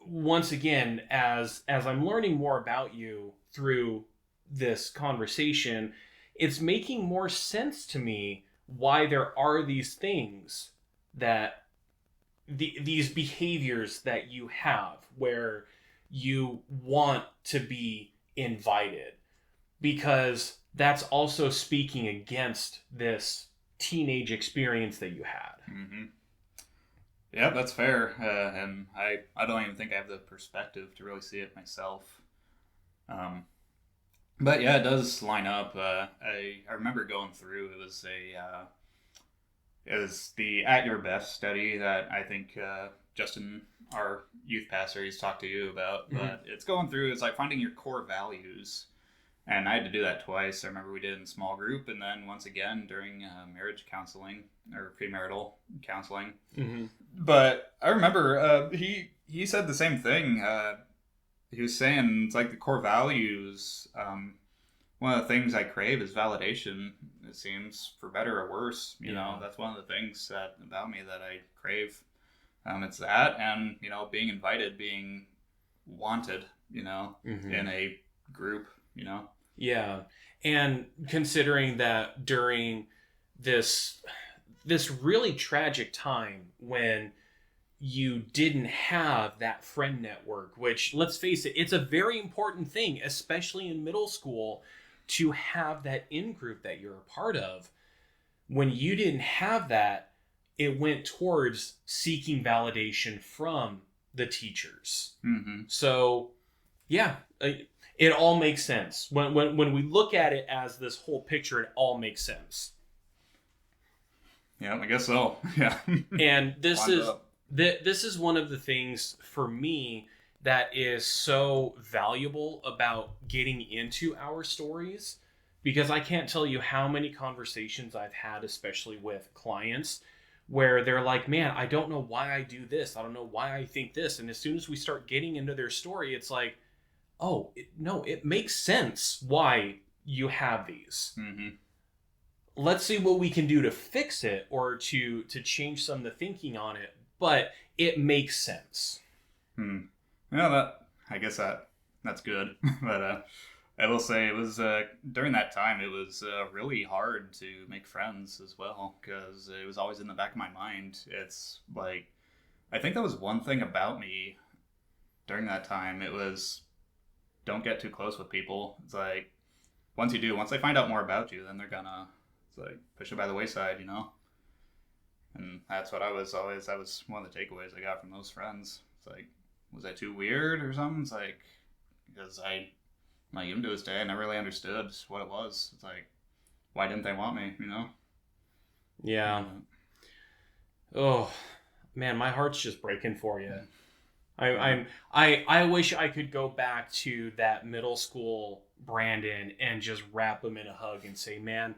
once again, as I'm learning more about you through this conversation, it's making more sense to me why there are these things, that these behaviors that you have where you want to be invited, because that's also speaking against this teenage experience that you had. Yeah, that's fair. And I don't even think I have the perspective to really see it myself. But yeah, it does line up. I remember going through, it was the At Your Best study that I think Justin, our youth pastor, he's talked to you about. But it's going through, it's like finding your core values. And I had to do that twice. I remember we did it in small group, and then once again during marriage counseling, or premarital counseling. But I remember he said the same thing. He was saying, it's like the core values. One of the things I crave is validation. It seems, for better or worse. You know, that's one of the things about me that I crave. It's that, and being invited, being wanted. In a group. Yeah, and considering that during this really tragic time when you didn't have that friend network, which, let's face it, it's a very important thing, especially in middle school, to have that in-group that you're a part of. When you didn't have that, it went towards seeking validation from the teachers. So, yeah, it all makes sense. When we look at it as this whole picture, it all makes sense. Yeah, I guess so. Yeah. And this is one of the things for me that is so valuable about getting into our stories, because I can't tell you how many conversations I've had, especially with clients, where they're like, man, I don't know why I do this. I don't know why I think this. And as soon as we start getting into their story, it's like, oh, no, it makes sense why you have these. Let's see what we can do to fix it, or to change some of the thinking on it. But it makes sense. Well, I guess that's good. But I will say it was during that time it was really hard to make friends as well, because it was always in the back of my mind. It's like, I think that was one thing about me during that time. It was, don't get too close with people. It's like, once they find out more about you, then they're gonna, it's like, push it by the wayside, And that's what that was one of the takeaways I got from those friends. It's like, was I too weird or something? It's like, because even to this day, I never really understood what it was. It's like, why didn't they want me, Yeah. Oh, man, my heart's just breaking for you. I wish I could go back to that middle school Brandon and just wrap him in a hug and say, man,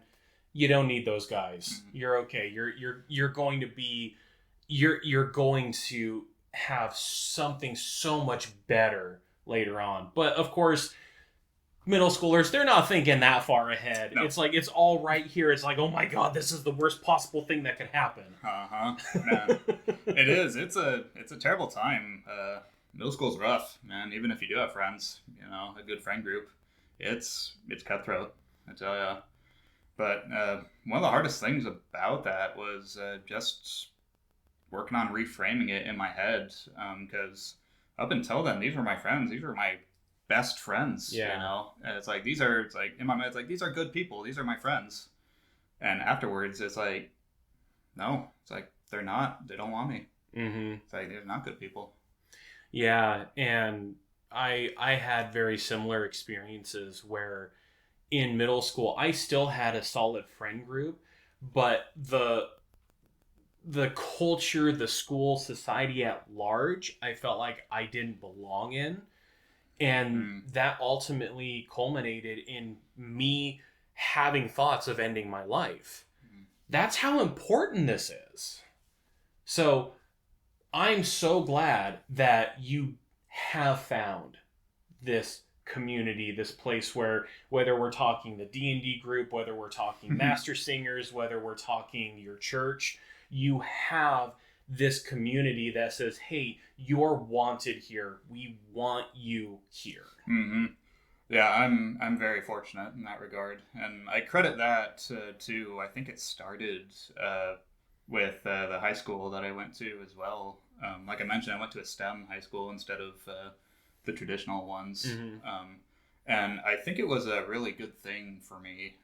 you don't need those guys. You're okay. You're going to have something so much better later on. But of course, middle schoolers, they're not thinking that far ahead. No. It's like, it's all right here. It's like, oh my God, this is the worst possible thing that could happen. Man. It is. It's a terrible time. Middle school's rough, man. Even if you do have friends, a good friend group, it's cutthroat, I tell ya. But one of the hardest things about that was just working on reframing it in my head, because up until then, these were my friends. These were my best friends, And it's like, in my mind, it's like, these are good people. These are my friends. And afterwards, it's like, no, it's like, they're not. They don't want me. Mm-hmm. It's like, they're not good people. Yeah, and I had very similar experiences where in middle school, I still had a solid friend group, but the culture, the school, society at large, I felt like I didn't belong in. And that ultimately culminated in me having thoughts of ending my life. That's how important this is. So I'm so glad that you have found this community, this place where, whether we're talking the D&D group, whether we're talking Master Singers, whether we're talking your church, you have this community that says, hey, you're wanted here. We want you here. Mm-hmm. Yeah, I'm very fortunate in that regard. And I credit that to, I think it started with the high school that I went to as well. Like I mentioned, I went to a STEM high school instead of the traditional ones. And I think it was a really good thing for me,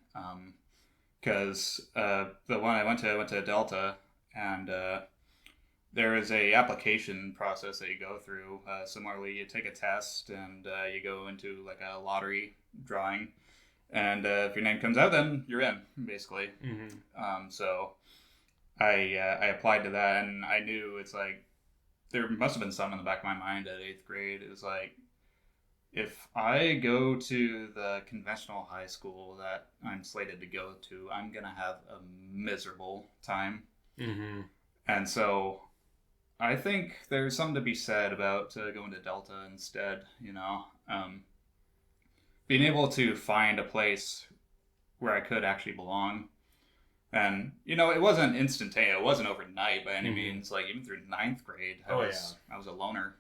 because the one I went to Delta, and there is a application process that you go through. Similarly, you take a test and you go into like a lottery drawing, and if your name comes out, then you're in, basically. So I applied to that, and I knew, it's like, there must have been some in the back of my mind at 8th grade. It was like, if I go to the conventional high school that I'm slated to go to, I'm going to have a miserable time. And so I think there's something to be said about going to Delta instead, being able to find a place where I could actually belong. And, it wasn't instantaneous. It wasn't overnight by any means. Like, even through 9th grade, I was a loner,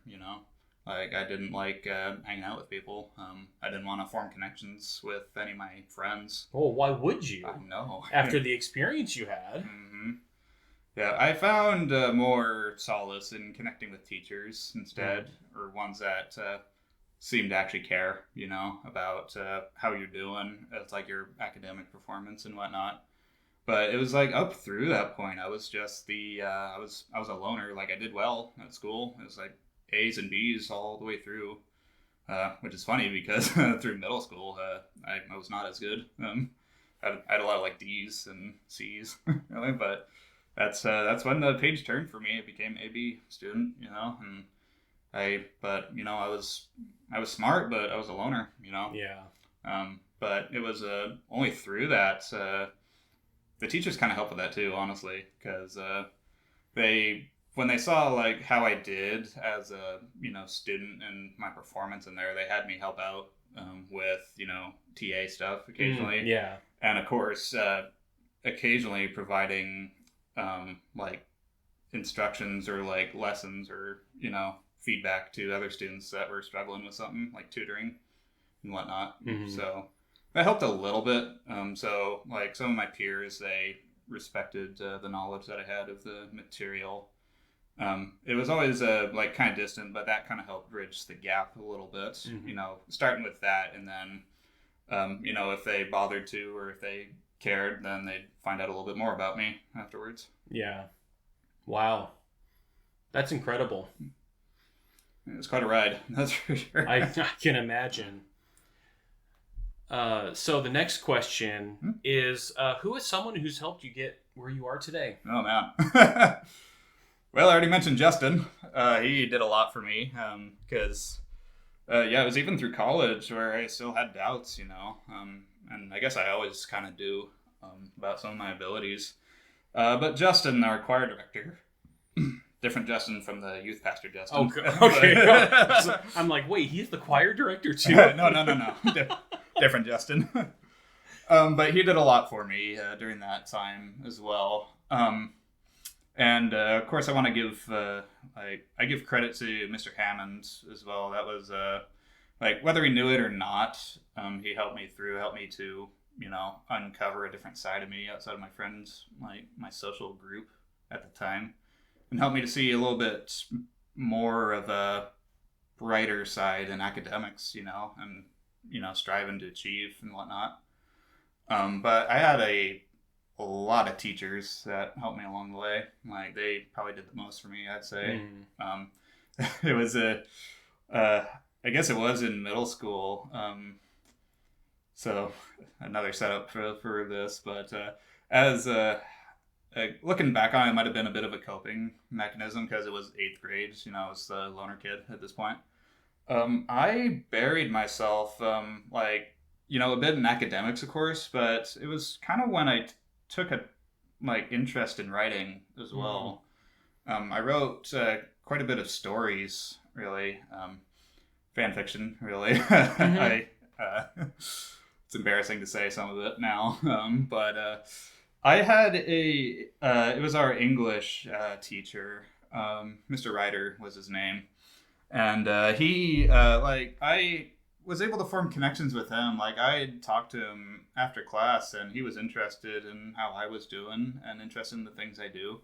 Like, I didn't like hanging out with people. I didn't want to form connections with any of my friends. Well, why would you? I know. After the experience you had. Yeah, I found more solace in connecting with teachers instead, or ones that seem to actually care, about how you're doing. It's like your academic performance and whatnot. But it was like up through that point, I was just I was a loner. Like, I did well at school. It was like A's and B's all the way through, which is funny because through middle school, I was not as good. I had a lot of like D's and C's, really. But that's when the page turned for me. It became AB student, and I was smart, but I was a loner, Yeah. But it was only through that. The teachers kind of helped with that too, honestly, because when they saw like how I did as a student and my performance in there, they had me help out with TA stuff occasionally. And of course, occasionally providing like instructions or like lessons or, feedback to other students that were struggling with something like tutoring and whatnot. Mm-hmm. So that helped a little bit. So like some of my peers, they respected the knowledge that I had of the material. It was always like kind of distant, but that kind of helped bridge the gap a little bit. Mm-hmm. Starting with that, and then if they bothered to or if they cared, then they'd find out a little bit more about me afterwards. Yeah. Wow. That's incredible. It was quite a ride, that's for sure. I can imagine. So the next question is, who is someone who's helped you get where you are today? Oh, man. Well, I already mentioned Justin. He did a lot for me because, it was even through college where I still had doubts, and I guess I always kind of do about some of my abilities. But Justin, our choir director, different Justin from the youth pastor Justin. Oh, okay. So I'm like, wait, he's the choir director too? No. Different Justin. But he did a lot for me during that time as well. And of course, I want to give I give credit to Mr. Hammond as well. That was whether he knew it or not, he helped me to uncover a different side of me outside of my friends, like my social group at the time, and helped me to see a little bit more of a brighter side in academics, and striving to achieve and whatnot. But I had a lot of teachers that helped me along the way. Like they probably did the most for me, I'd say. It was I guess it was in middle school. So another setup for this, but as looking back on it, might have been a bit of a coping mechanism because it was 8th grade. I was the loner kid at this point. I buried myself, a bit in academics, of course, but it was kind of when I took a interest in writing as well. I wrote quite a bit of stories, really, fan fiction, really. It's embarrassing to say some of it now, but I had it was our English teacher, Mr. Ryder was his name, and he I was able to form connections with him. Like I talked to him after class, and he was interested in how I was doing and interested in the things I do.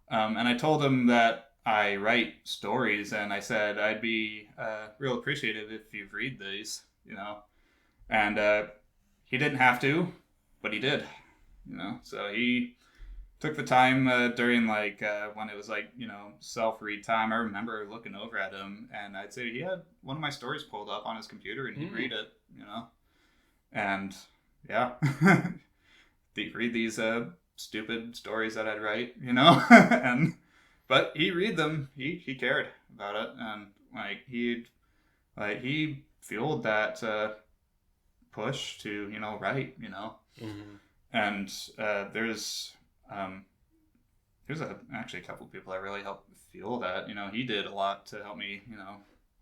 And I told him that I write stories, and I said I'd be real appreciative if you read these, And he didn't have to, but he did, So he took the time during when it was self-read time. I remember looking over at him, and I'd say he had one of my stories pulled up on his computer, and he'd read it, and yeah, he'd read these stupid stories that I'd write, but he'd read them. He cared about it, and he fueled that push to write, and there's actually a couple of people that really helped fuel that. He did a lot to help me,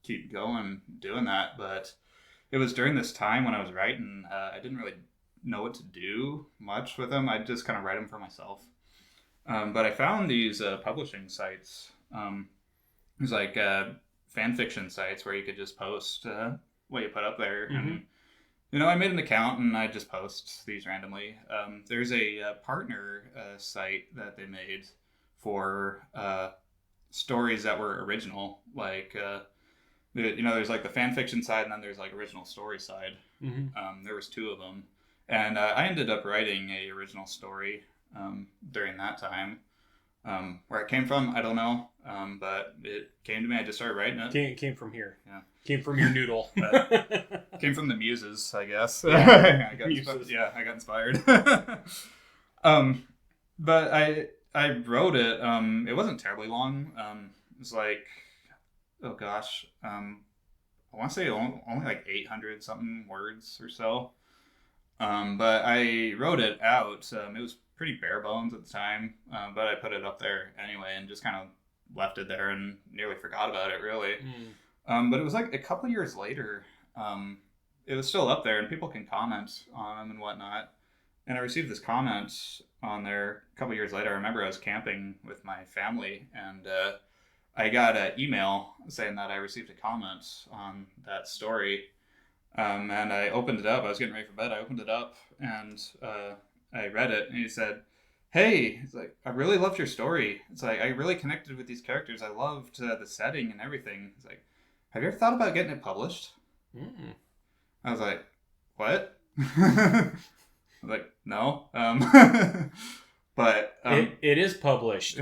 keep going doing that. But it was during this time when I was writing, I didn't really know what to do much with them. I'd just kind of write them for myself. But I found these publishing sites. It was fan fiction sites where you could just post what you put up there. And I made an account and I just post these randomly. There's a partner site that they made for stories that were original. There's the fan fiction side, and then there's original story side. There was 2 of them. And I ended up writing a original story during that time. Where it came from, I don't know. But it came to me. I just started writing it. Came from here. Yeah. Came from your noodle. Came from the muses, I guess. Yeah. I got inspired. But I wrote it. It wasn't terribly long. It was oh gosh, I want to say only 800 something words or so. But I wrote it out. It was pretty bare bones at the time, but I put it up there anyway and just kind of left it there and nearly forgot about it, really. But it was a couple years later, it was still up there and people can comment on them and whatnot. and I received this comment on there a couple years later. I remember I was camping with my family, and I got an email saying that I received a comment on that story. And I opened it up. I was getting ready for bed. I opened it up, and I read it, and he said, "Hey, it's like, I really loved your story. It's like, I really connected with these characters. I loved the setting and everything. It's like, have you ever thought about getting it published?" Mm. I was like, "What?" I was like, "No." But it is published.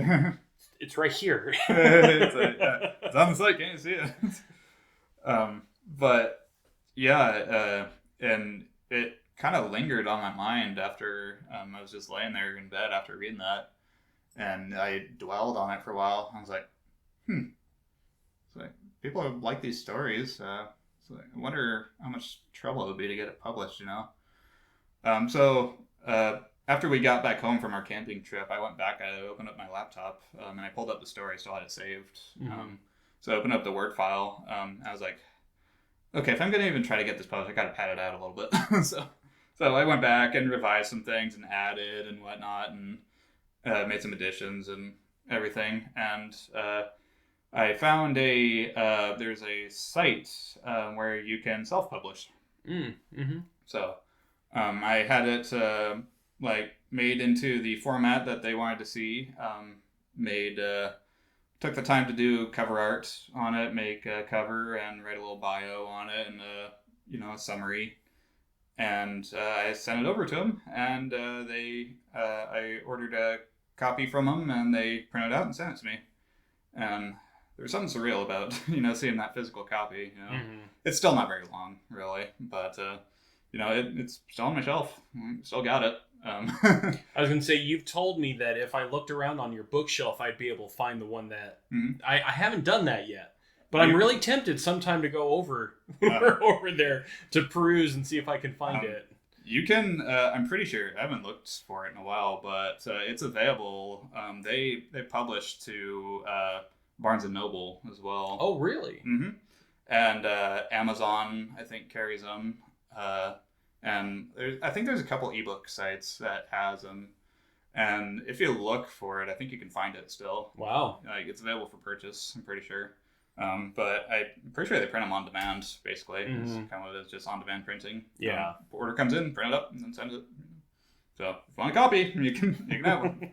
It's right here. it's on the site. Can't you see it? But yeah, and it kind of lingered on my mind after I was just laying there in bed after reading that, and I dwelled on it for a while. I was like, It's like, people like these stories. So I wonder how much trouble it would be to get it published, So after we got back home from our camping trip, I went back, I opened up my laptop, and I pulled up the story. I still had it saved. Mm-hmm. So I opened up the Word file. I was like, okay, if I'm going to even try to get this published, I got to pad it out a little bit. So I went back and revised some things and added and whatnot, and made some additions and everything. And I found there's a site where you can self-publish. Mm-hmm. So I had it made into the format that they wanted to see. Took the time to do cover art on it, make a cover and write a little bio on it, and a summary. And I sent it over to them, and I ordered a copy from them, and they printed it out and sent it to me. And there's something surreal about seeing that physical copy. Mm-hmm. It's still not very long, really, but it's still on my shelf. Still got it. I was going to say, you've told me that if I looked around on your bookshelf, I'd be able to find the one that I haven't done that yet. But I'm really tempted sometime to go over there to peruse and see if I can find it. You can. I'm pretty sure. I haven't looked for it in a while, but it's available. They publish to Barnes and Noble as well. Oh, really? Mm-hmm. And Amazon, I think, carries them. And I think there's a couple ebook sites that has them. And if you look for it, I think you can find it still. Wow. It's available for purchase, I'm pretty sure. But I'm pretty sure they print them on demand, basically. Mm-hmm. It's kind of what it is, just on-demand printing. Yeah. Order comes in, print it up, and then send it. So if you want a copy, you can have one.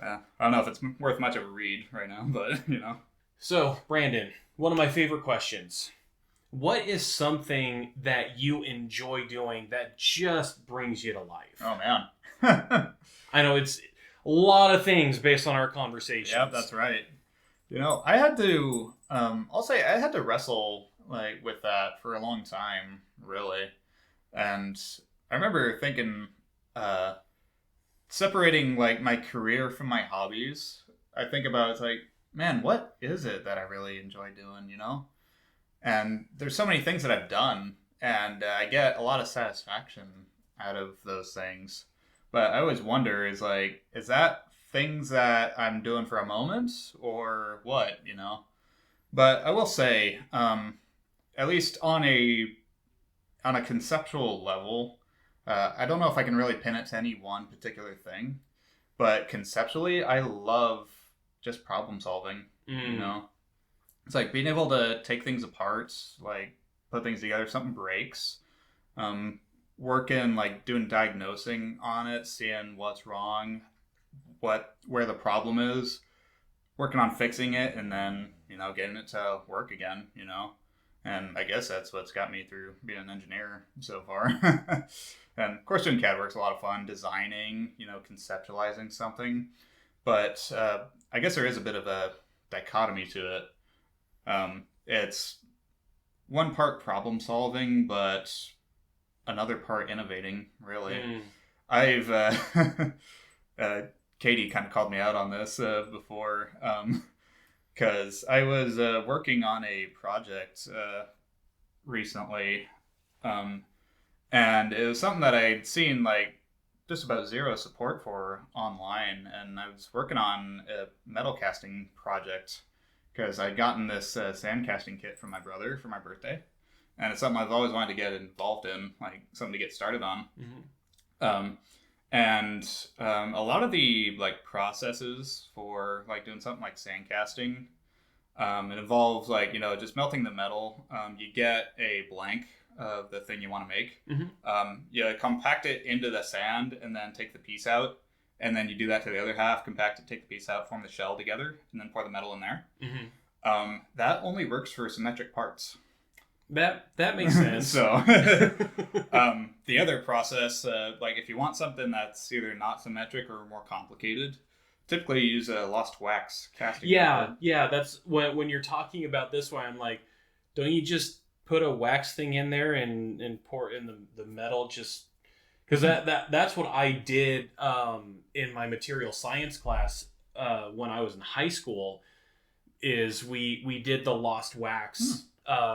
I don't know if it's worth much of a read right now, but, So, Brandon, one of my favorite questions. What is something that you enjoy doing that just brings you to life? Oh, man. I know it's a lot of things based on our conversations. Yeah, that's right. I had to, I'll say I had to wrestle with that for a long time, really. And I remember thinking, separating my career from my hobbies. I think about it's like, man, what is it that I really enjoy doing, And there's so many things that I've done, and I get a lot of satisfaction out of those things. But I always wonder, is that things that I'm doing for a moment or what, But I will say, at least on a conceptual level, I don't know if I can really pin it to any one particular thing, but conceptually, I love just problem solving, It's like being able to take things apart, put things together, if something breaks, working, doing diagnosing on it, seeing what's wrong, where the problem is, working on fixing it, and then, getting it to work again, And I guess that's what's got me through being an engineer so far. And of course, doing CAD work's a lot of fun, designing, conceptualizing something. But I guess there is a bit of a dichotomy to it. It's one part problem solving, but another part innovating, really. I've Katie kind of called me out on this before, because I was working on a project recently, and it was something that I'd seen just about zero support for online, and I was working on a metal casting project because I'd gotten this sand casting kit from my brother for my birthday, and it's something I've always wanted to get involved in, something to get started on. And a lot of the like processes for like doing something like sand casting, it involves like just melting the metal. You get a blank of the thing you want to make. You compact it into the sand and then take the piece out, and then you do that to the other half, compact it, take the piece out, form the shell together, and then pour the metal in there. That only works for symmetric parts. That makes sense. So, the other process, like if you want something that's either not symmetric or more complicated, typically you use a lost wax casting. Yeah. That's when you're talking about this one, I'm like, don't you just put a wax thing in there and pour in the metal? Just because that's what I did in my material science class when I was in high school. Is we did the lost wax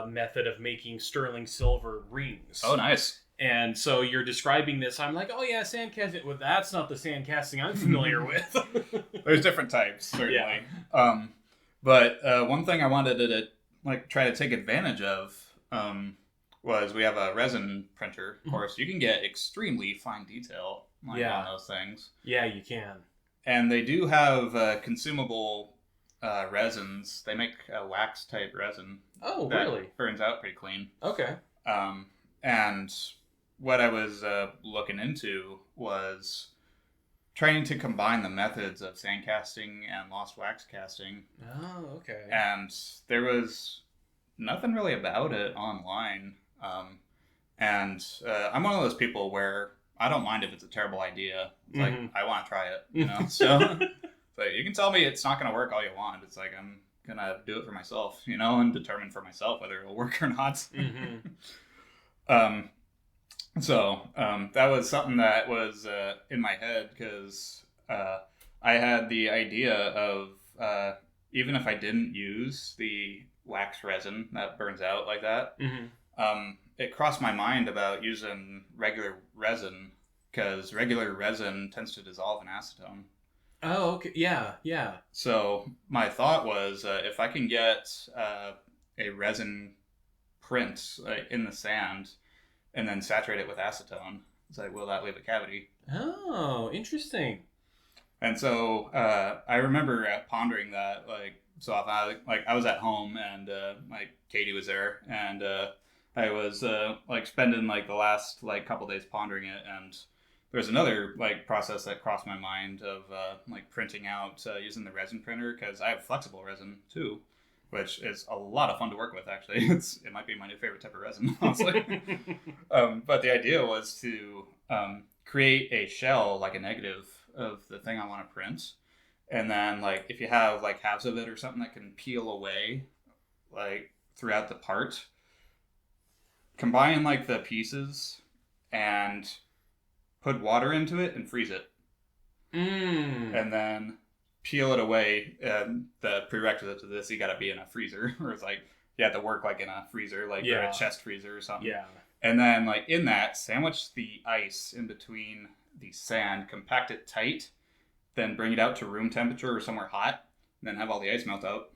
method of making sterling silver rings. Oh, nice. And so you're describing this. I'm like, oh yeah, sand casting. Well, that's not the sand casting I'm familiar with. There's different types, certainly. Yeah. But one thing I wanted to like try to take advantage of was we have a resin printer. Of course, you can get extremely fine detail on those things. Yeah, you can. And they do have consumable resins. They make a wax type resin. Oh, really? Burns out pretty clean. Okay. And what I was looking into was trying to combine the methods of sand casting and lost wax casting. Oh, okay. And there was nothing really about it online. And I'm one of those people where I don't mind if it's a terrible idea. It's like, I want to try it, So, so you can tell me it's not going to work all you want. It's like, I'm going to do it for myself, and determine for myself whether it'll work or not. So that was something that was in my head because I had the idea of even if I didn't use the wax resin that burns out like that, it crossed my mind about using regular resin because regular resin tends to dissolve in acetone. Oh, okay. Yeah. So my thought was if I can get a resin print in the sand and then saturate it with acetone, it's like, will that leave a cavity? Oh, interesting. And so I remember pondering that, so I was at home and Katie was there, and I was spending the last couple days pondering it, and there's another process that crossed my mind of printing out using the resin printer because I have flexible resin too, which is a lot of fun to work with, actually. It might be my new favorite type of resin, honestly. But the idea was to create a shell, like a negative of the thing I want to print. And then, if you have, halves of it or something that can peel away, throughout the part, combine, the pieces and put water into it and freeze it. And then peel it away. And the prerequisite to this, you got to be in a freezer, or it's you have to work in a freezer, or a chest freezer or something. Yeah. And then in that, sandwich the ice in between the sand, compact it tight, then bring it out to room temperature or somewhere hot, and then have all the ice melt out.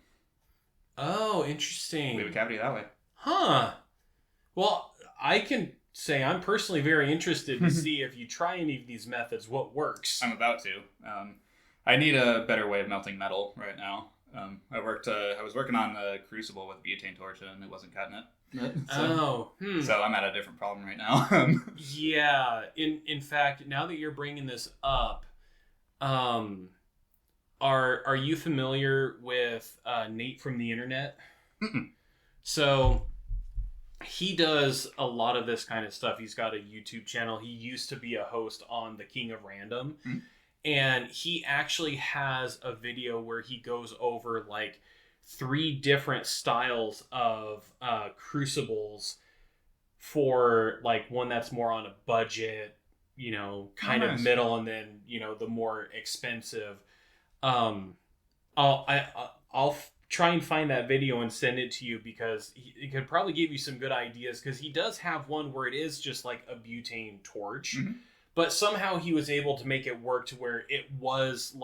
Oh, interesting. Leave a cavity that way. Huh. Well, I can say I'm personally very interested to see if you try any of these methods, what works. I'm about to. I need a better way of melting metal right now. I was working on a crucible with a butane torch, and it wasn't cutting it. So I'm at a different problem right now. Yeah. In fact, now that you're bringing this up, are you familiar with Nate from the internet? Mm-mm. So he does a lot of this kind of stuff. He's got a YouTube channel. He used to be a host on The King of Random. Mm-hmm. And he actually has a video where he goes over 3 different styles of crucibles for one that's more on a budget, kind of middle, and then, the more expensive. I'll try and find that video and send it to you because it could probably give you some good ideas, because he does have one where it is just a butane torch. Mm-hmm. But somehow he was able to make it work to where it was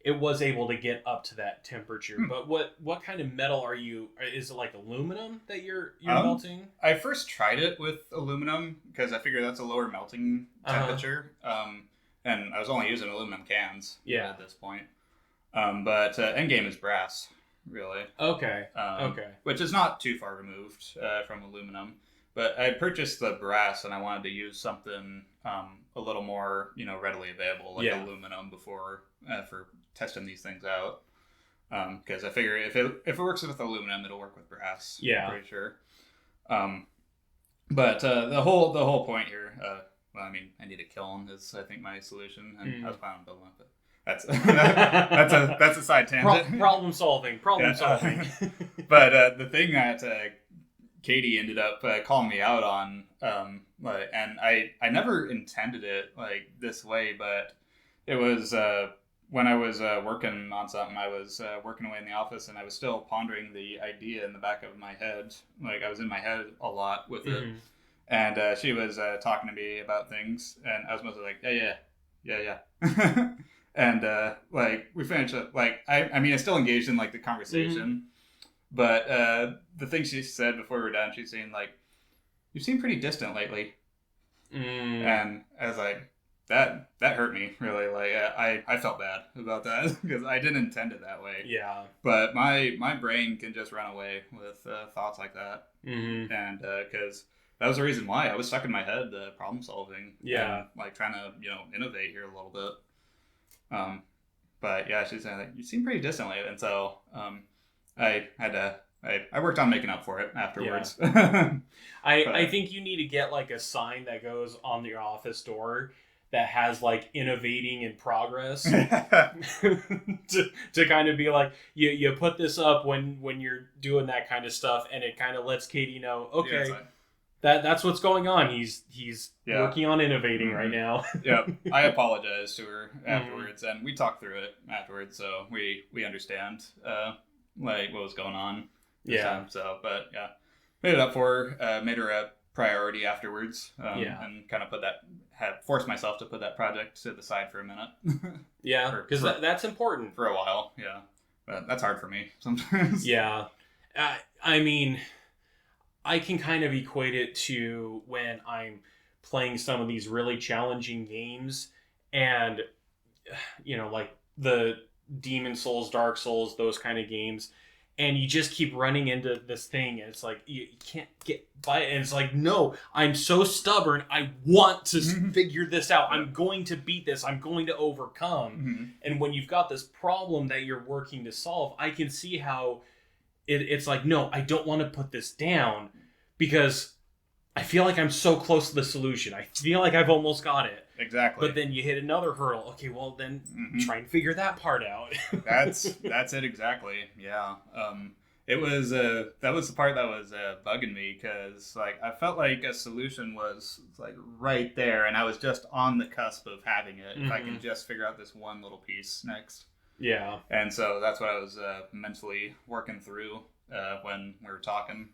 able to get up to that temperature. But what kind of metal are you? Is it aluminum that you're melting? I first tried it with aluminum because I figured that's a lower melting temperature. and I was only using aluminum cans Yeah. at this point. But endgame is brass, really. Okay. Okay. Which is not too far removed from aluminum. But I purchased the brass, and I wanted to use something a little more, readily available, like aluminum, before for testing these things out. Because I figure if it works with aluminum, it'll work with brass. Yeah, I'm pretty sure. But the whole point here, well, I mean, I need a kiln is I think my solution, and I was planning on building it, but that's a side tangent. Problem solving. Solving. But the thing that Katie ended up calling me out on, and I never intended it like this way, but it was when I was working on something. I was working away in the office, and I was still pondering the idea in the back of my head. Like, I was in my head a lot with it. And she was talking to me about things, and I was mostly like, yeah. And like, we finished it. Like, I mean, I still engaged in like the conversation, but the thing she said before we were done, she's saying like, "You seem pretty distant lately," and I was like, that hurt me really. Like, I felt bad about that because I didn't intend it that way. Yeah. But my brain can just run away with thoughts like that, and because that was the reason why I was stuck in my head, problem solving. Yeah. And, like, trying to innovate here a little bit. But yeah, she's saying like, you seem pretty distant lately, and so I had to. I worked on making up for it afterwards. Yeah. I think you need to get like a sign that goes on your office door that has like innovating in progress to kind of be like, you put this up when you're doing that kind of stuff, and it kind of lets Katie know, okay, that's what's going on. He's working on innovating right now. Yeah, I apologized to her afterwards, and we talked through it afterwards, so we understand like what was going on. Yeah. So, but yeah, made it up for her. Made her a priority afterwards. And kind of forced myself to put that project to the side for a minute. Yeah, because that's important for a while. Yeah, but that's hard for me sometimes. Yeah, I mean, I can kind of equate it to when I'm playing some of these really challenging games, and like the Demon Souls, Dark Souls, those kind of games. And you just keep running into this thing, and it's like, you can't get by it. And it's like, no, I'm so stubborn. I want to figure this out. I'm going to beat this. I'm going to overcome. And when you've got this problem that you're working to solve, I can see how it's like, no, I don't want to put this down because I feel like I'm so close to the solution. I feel like I've almost got it. Exactly. But then you hit another hurdle. Okay, well then try and figure that part out. That's it exactly. Yeah. It was that was the part that was bugging me, because like I felt like a solution was like right there, and I was just on the cusp of having it if I can just figure out this one little piece next. Yeah. And so that's what I was mentally working through when we were talking.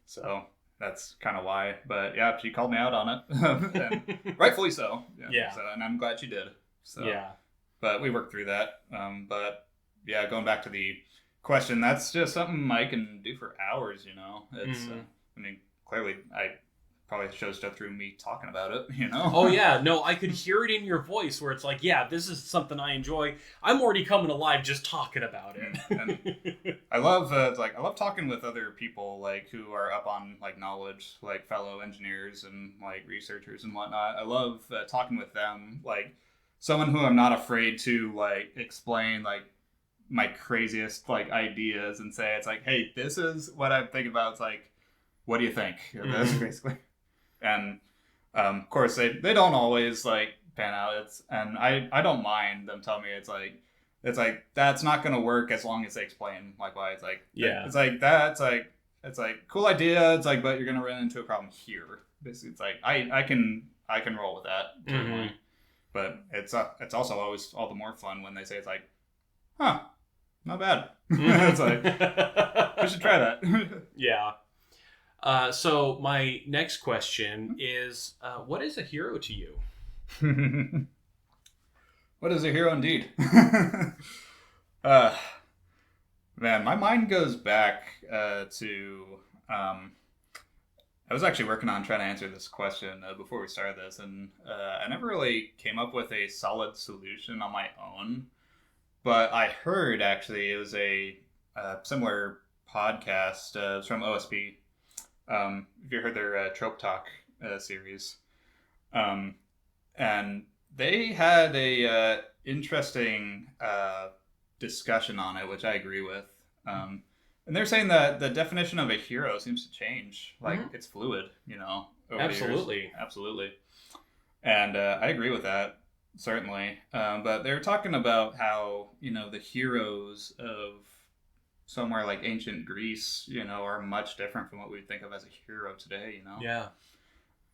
So. That's kind of why, but yeah, she called me out on it, and rightfully so. Yeah. So, and I'm glad she did. So, yeah. But we worked through that. But yeah, going back to the question, that's just something I can do for hours. It's. I mean, clearly, I probably shows stuff through me talking about it. Oh yeah, no, I could hear it in your voice where it's like, yeah, this is something I enjoy. I'm already coming alive just talking about it. And I love I love talking with other people like who are up on like knowledge, like fellow engineers and like researchers and whatnot. I love talking with them, like someone who I'm not afraid to like explain like my craziest like ideas and say, it's like, hey, this is what I'm thinking about. It's like, what do you think of this, basically? And of course they don't always like pan out. And I don't mind them telling me it's like that's not gonna work as long as they explain like why. It's like, it's like cool idea. It's like, but you're gonna run into a problem here. Basically, it's like I can roll with that totally. But it's also always all the more fun when they say it's like, huh, not bad. It's like, we should try that. Yeah. So my next question is, what is a hero to you? What is a hero indeed? Man, my mind goes back to I was actually working on trying to answer this question before we started this, and I never really came up with a solid solution on my own. But I heard, actually, it was a similar podcast. It was from OSP. If you heard their Trope Talk series. And they had a interesting discussion on it, which I agree with. And they're saying that the definition of a hero seems to change. Like, it's fluid, over Absolutely. the years. Absolutely. And I agree with that, certainly. But they were talking about how, the heroes of somewhere like ancient Greece, are much different from what we think of as a hero today, Yeah.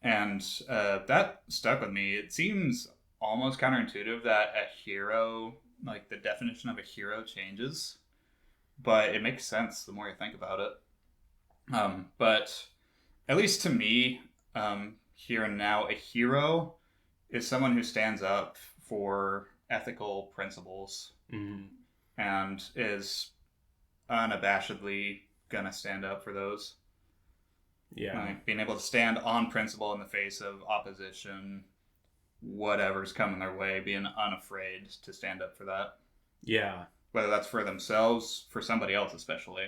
And that stuck with me. It seems almost counterintuitive that a hero, like the definition of a hero changes. But it makes sense the more you think about it. But at least to me, here and now, a hero is someone who stands up for ethical principles and is unabashedly going to stand up for those. Yeah. Like being able to stand on principle in the face of opposition, whatever's coming their way, being unafraid to stand up for that. Yeah. Whether that's for themselves, for somebody else especially,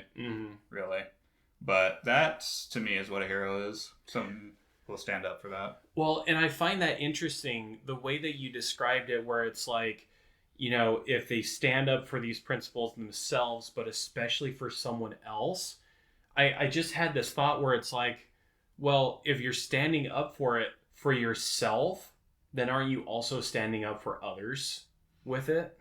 really. But that, to me, is what a hero is. Someone will stand up for that. Well, and I find that interesting, the way that you described it, where it's like, if they stand up for these principles themselves, but especially for someone else, I just had this thought where it's like, well, if you're standing up for it for yourself, then aren't you also standing up for others with it?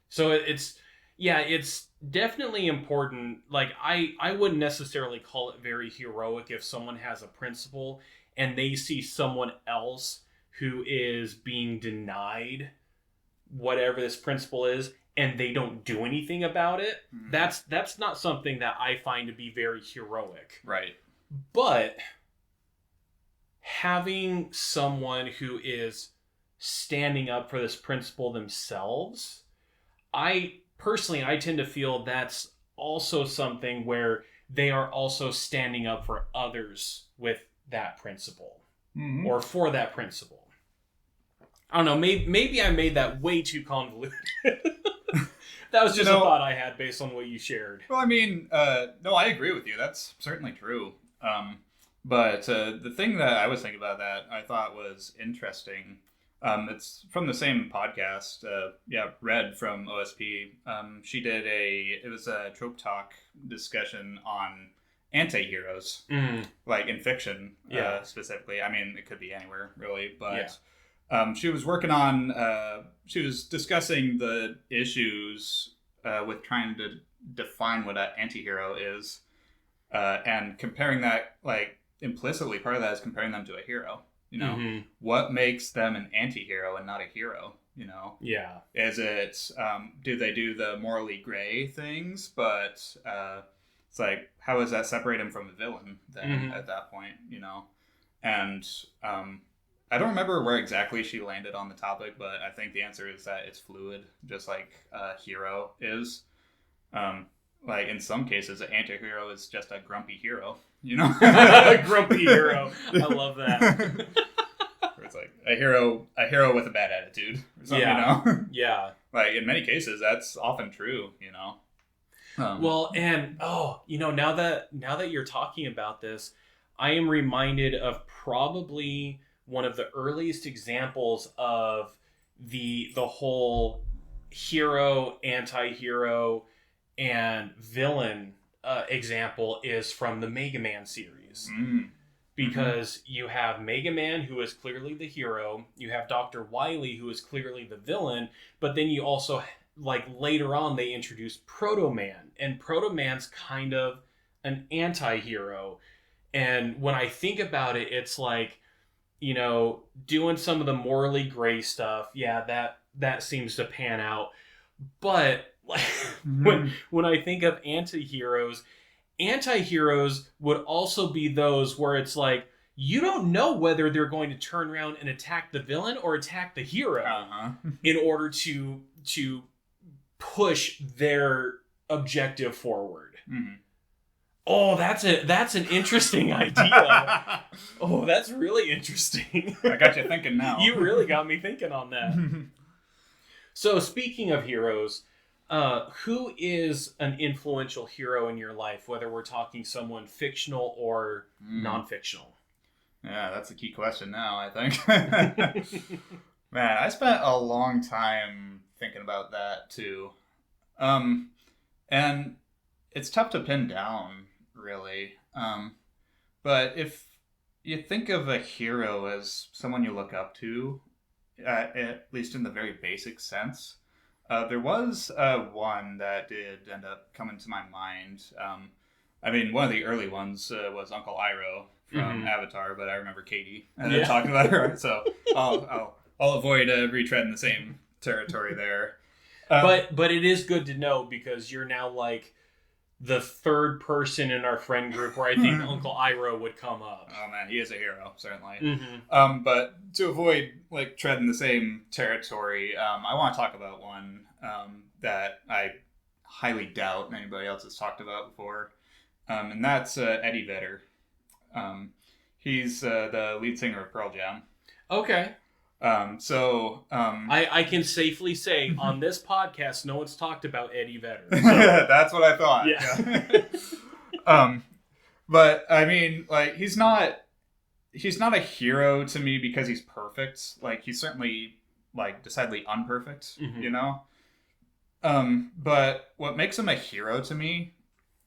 So it's definitely important. Like, I wouldn't necessarily call it very heroic if someone has a principle and they see someone else who is being denied whatever this principle is and they don't do anything about it. That's not something that I find to be very heroic. Right. But having someone who is standing up for this principle themselves, I tend to feel that's also something where they are also standing up for others with that principle or for that principle. I don't know. Maybe I made that way too convoluted. That was just a thought I had based on what you shared. Well, I mean, no, I agree with you. That's certainly true. But the thing that I was thinking about that I thought was interesting, it's from the same podcast. Red from OSP. She did it was a Trope Talk discussion on anti-heroes, like in fiction, specifically. I mean, it could be anywhere, really, but she was working on, she was discussing the issues with trying to define what an anti-hero is, and comparing that, like, implicitly, part of that is comparing them to a hero. What makes them an anti-hero and not a hero? Yeah. Is it, do they do the morally gray things? But it's like, how does that separate him from a villain then at that point? And I don't remember where exactly she landed on the topic, but I think the answer is that it's fluid, just like a hero is. Like, in some cases, an anti-hero is just a grumpy hero, A grumpy hero. I love that. Where it's like a hero with a bad attitude or something, Yeah. Like, in many cases, that's often true, Well, and now that you're talking about this, I am reminded of probably one of the earliest examples of the whole hero, anti-hero, and villain example is from the Mega Man series. Because you have Mega Man, who is clearly the hero, you have Dr. Wily, who is clearly the villain, but then you also, like, later on they introduce Proto Man, and Proto Man's kind of an anti-hero. And when I think about it, it's like, doing some of the morally gray stuff, that seems to pan out. But like, when I think of anti-heroes would also be those where it's like, you don't know whether they're going to turn around and attack the villain or attack the hero in order to push their objective forward. Oh, that's an interesting idea. Oh, that's really interesting. I got you thinking now. You really got me thinking on that. So, speaking of heroes, who is an influential hero in your life, whether we're talking someone fictional or non-fictional? Yeah, that's a key question now, I think. Man, I spent a long time thinking about that too. And it's tough to pin down, really. But if you think of a hero as someone you look up to, at least in the very basic sense, there was one that did end up coming to my mind. I mean, one of the early ones was Uncle Iroh from Avatar, but I remember Katie talking about her, so I'll avoid retreading the same territory there. But it is good to know because you're now like the third person in our friend group where I think Uncle Iroh would come up. Oh man, he is a hero, certainly. But to avoid like treading the same territory, I want to talk about one that I highly doubt anybody else has talked about before, and that's Eddie Vedder. He's the lead singer of Pearl Jam. Okay. I can safely say on this podcast, no one's talked about Eddie Vedder. So. That's what I thought. Yeah. But I mean, like, he's not a hero to me because he's perfect. Like, he's certainly like decidedly unperfect, you know? But what makes him a hero to me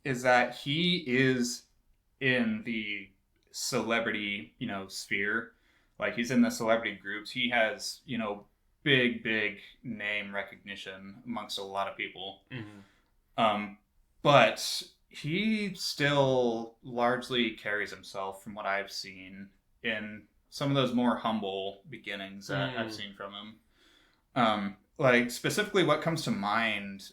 is that he is in the celebrity, sphere. Like, he's in the celebrity groups. He has, big name recognition amongst a lot of people. But he still largely carries himself, from what I've seen, in some of those more humble beginnings that I've seen from him. Like, specifically what comes to mind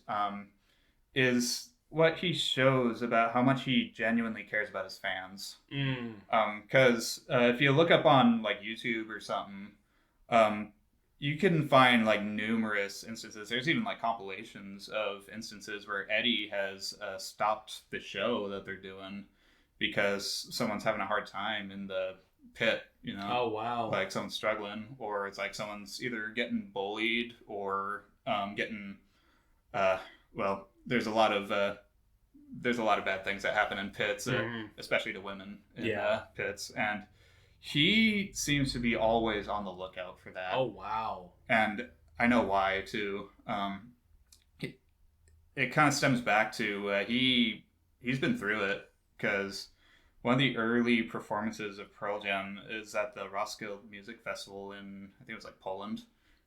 is what he shows about how much he genuinely cares about his fans. Because if you look up on like YouTube or something, you can find like numerous instances. There's even like compilations of instances where Eddie has stopped the show that they're doing because someone's having a hard time in the pit, Oh, wow. like someone's struggling, or it's like someone's either getting bullied or getting well, there's a lot of bad things that happen in pits, especially to women in pits, and he seems to be always on the lookout for that. Oh, wow. And I know why too. It kind of stems back to he's been through it, because one of the early performances of Pearl Jam is at the Roskilde Music Festival in, I think it was like Poland,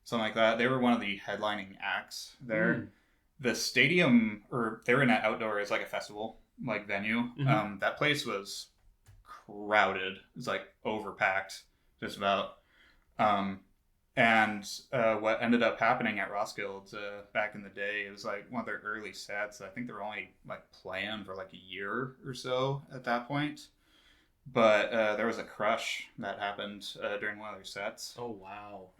something like that. They were one of the headlining acts there. The stadium, or they were in an outdoor, it's like a festival like venue. That place was crowded. It was like overpacked, just about. And what ended up happening at Roskilde back in the day, it was like one of their early sets. I think they were only like playing for like a year or so at that point. But there was a crush that happened during one of their sets. Oh, wow.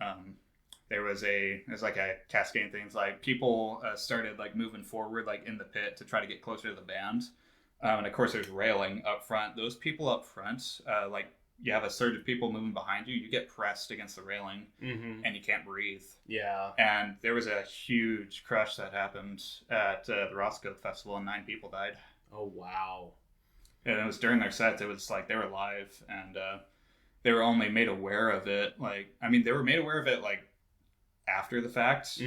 There was like a cascading things, like people started like moving forward like in the pit to try to get closer to the band, and of course there's railing up front. Those people up front, like you have a surge of people moving behind you, you get pressed against the railing and you can't breathe. Yeah. And there was a huge crush that happened at the Roskilde Festival, and 9 people died. Oh, wow. And it was during their sets. It was like they were live, and they were only made aware of it. Like, I mean, they were made aware of it like after the fact.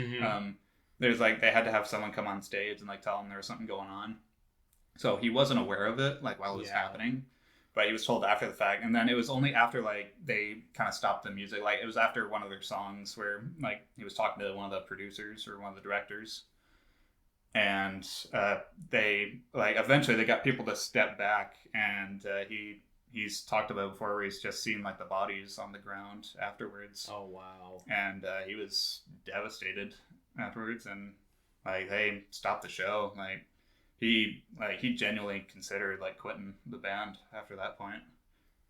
There's like, they had to have someone come on stage and like tell him there was something going on, so he wasn't aware of it like while it was happening, but he was told after the fact. And then it was only after like they kind of stopped the music, like it was after one of their songs where like he was talking to one of the producers or one of the directors, and they like eventually they got people to step back, and he's talked about before where he's just seen like the bodies on the ground afterwards. Oh, wow. And he was devastated afterwards, and like they stopped the show. Like he genuinely considered like quitting the band after that point,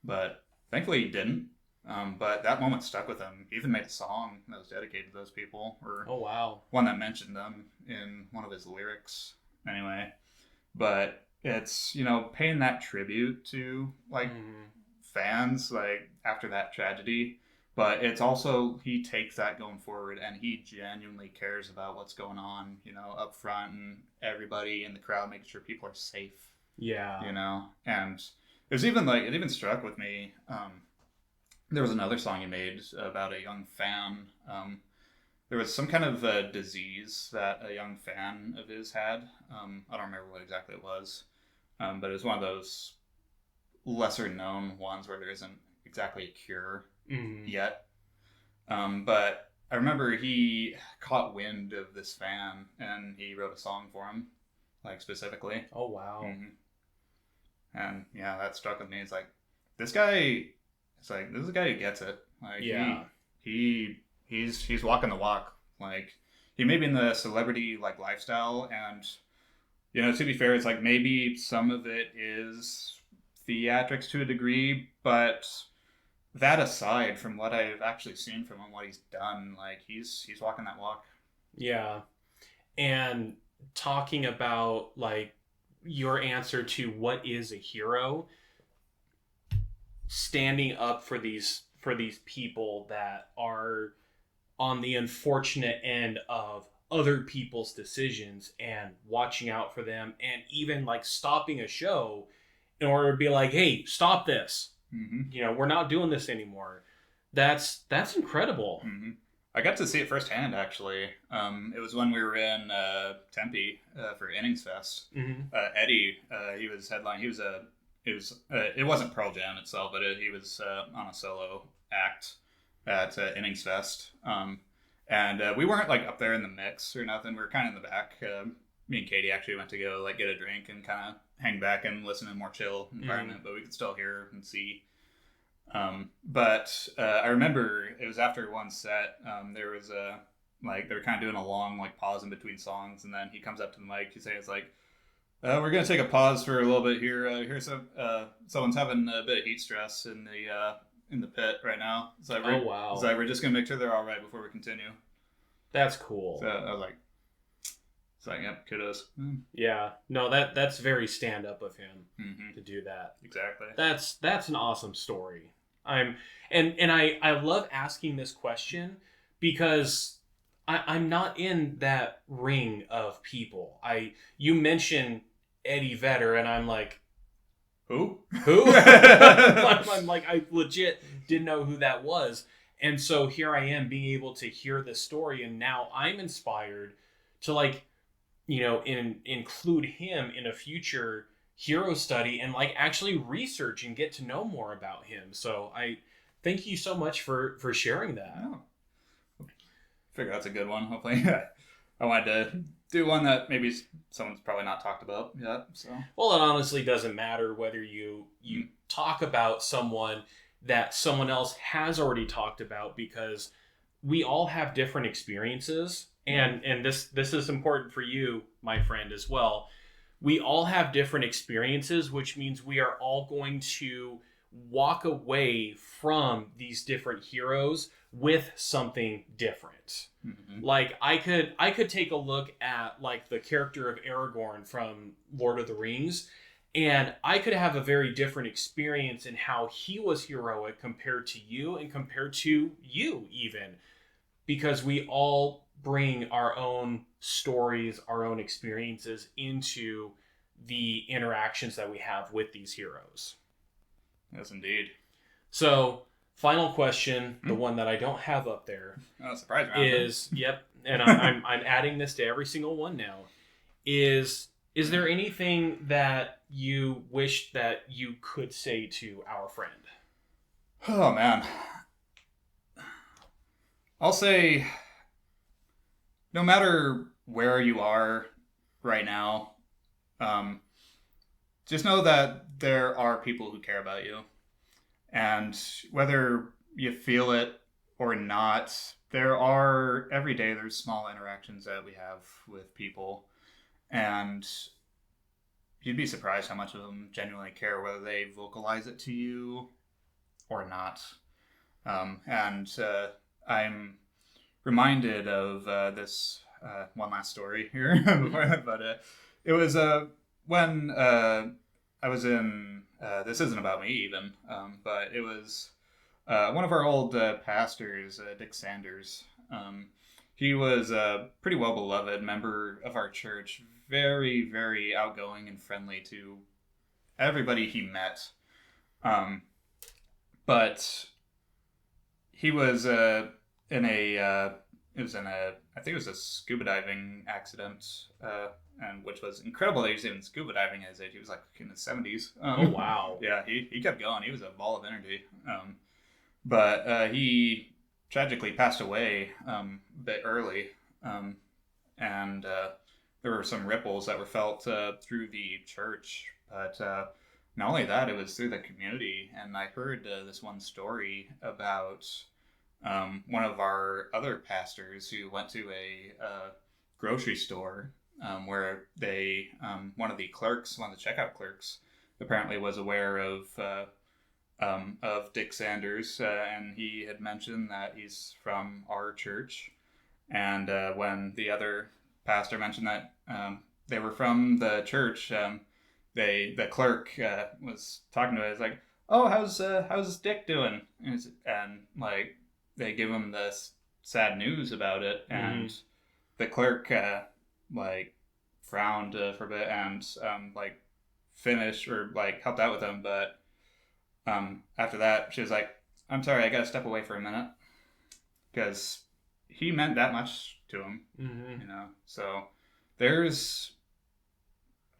but thankfully he didn't. But that moment stuck with him. He even made a song that was dedicated to those people, or oh, wow, one that mentioned them in one of his lyrics anyway. But it's, paying that tribute to like fans like after that tragedy, but it's also he takes that going forward and he genuinely cares about what's going on, up front and everybody in the crowd, making sure people are safe. Yeah. And there's even like, it even struck with me. There was another song he made about a young fan. There was some kind of disease that a young fan of his had. I don't remember what exactly it was, but it was one of those lesser known ones where there isn't exactly a cure yet. But I remember he caught wind of this fan and he wrote a song for him, like specifically. Oh, wow. And yeah, that struck with me. It's like, this guy is a guy who gets it. Like, yeah. He's walking the walk. Like, he may be in the celebrity like lifestyle, and to be fair, it's like maybe some of it is theatrics to a degree, but that aside, from what I've actually seen from him, what he's done, like he's walking that walk. Yeah. And talking about like your answer to what is a hero, standing up for these people that are on the unfortunate end of other people's decisions and watching out for them, and even like stopping a show in order to be like, hey, stop this. We're not doing this anymore. That's incredible. I got to see it firsthand, actually. It was when we were in Tempe for Innings Fest. Eddie, he was headline. It wasn't Pearl Jam itself, but he was on a solo act at Innings Fest. And we weren't like up there in the mix or nothing. We were kind of in the back. Me and Katie actually went to go like get a drink and kind of hang back and listen to a more chill environment, but we could still hear and see. But I remember it was after one set. There was they were kind of doing a long like pause in between songs, and then he comes up to the mic. He says like, "We're gonna take a pause for a little bit here. Here's someone's having a bit of heat stress in the pit right now. So wow! So we're just gonna make sure they're all right before we continue." That's cool. So I was like, yep, kudos. Yeah, no, that's very stand up of him to do that. Exactly. That's an awesome story. I love asking this question because I'm not in that ring of people. You mentioned Eddie Vedder and I'm like, who? I'm like, I legit didn't know who that was. And so here I am being able to hear this story, and now I'm inspired to like, include him in a future hero study and like actually research and get to know more about him. So I thank you so much for sharing that. Oh. Figure that's a good one. Hopefully, I wanted to do one that maybe someone's probably not talked about yet. So well, it honestly doesn't matter whether you talk about someone that someone else has already talked about, because we all have different experiences. And this is important for you, my friend, as well. We all have different experiences, which means we are all going to walk away from these different heroes with something different. Like I could take a look at like the character of Aragorn from Lord of the Rings, and I could have a very different experience in how he was heroic compared to you and compared to you even, because we all bring our own stories, our own experiences into the interactions that we have with these heroes. Yes, indeed. So, final question, the one that I don't have up there, surprise round, is yep, and I'm adding this to every single one now. Is there anything that you wish that you could say to our friend? Oh man, I'll say, no matter where you are right now, just know that there are people who care about you. And whether you feel it or not, every day there's small interactions that we have with people. And you'd be surprised how much of them genuinely care, whether they vocalize it to you or not. And I'm reminded of this one last story here, but it was when I was in, this isn't about me even, but it was one of our old pastors, Dick Sanders. He was a pretty well beloved member of our church, very, very outgoing and friendly to everybody he met. But he was in a it was in a I think it was a scuba diving accident, and which was incredible that he was even scuba diving at his age. He was like in his 70s. Oh wow! Yeah, he kept going. He was a ball of energy. But he tragically passed away a bit early, and there were some ripples that were felt through the church. But not only that, it was through the community. And I heard this one story about one of our other pastors who went to a grocery store where they one of the checkout clerks, apparently was aware of Dick Sanders, and he had mentioned that he's from our church. And when the other pastor mentioned that they were from the church, the clerk was talking to us like, "Oh, how's Dick doing?" And like they give him this sad news about it, and the clerk like frowned for a bit and like finished or like helped out with him, but after that she was like, "I'm sorry, I gotta step away for a minute," because he meant that much to him, you know. So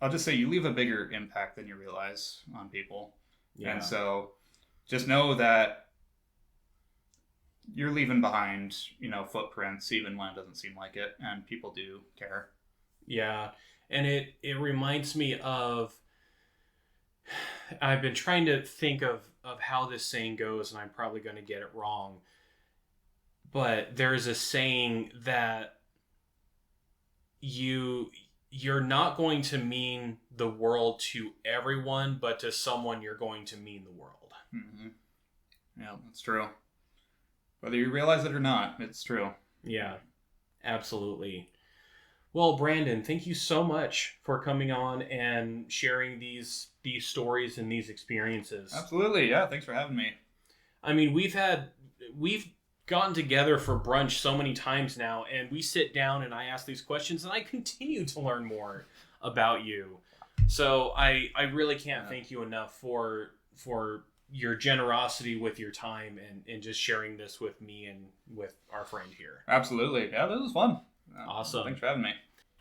I'll just say you leave a bigger impact than you realize on people. Yeah. And so just know that you're leaving behind, you know, footprints even when it doesn't seem like it, and people do care. Yeah. And it reminds me of, I've been trying to think of how this saying goes, and I'm probably going to get it wrong. But there's a saying that you're not going to mean the world to everyone, but to someone you're going to mean the world. Mm-hmm. Yeah, that's true. Whether you realize it or not, it's true. Yeah, absolutely. Well, Brandon, thank you so much for coming on and sharing these stories and these experiences. Absolutely, yeah. Thanks for having me. I mean, we've gotten together for brunch so many times now, and we sit down and I ask these questions, and I continue to learn more about you. So I really can't thank you enough for your generosity with your time and just sharing this with me and with our friend here. Absolutely. Yeah, this was fun. Awesome. Thanks for having me.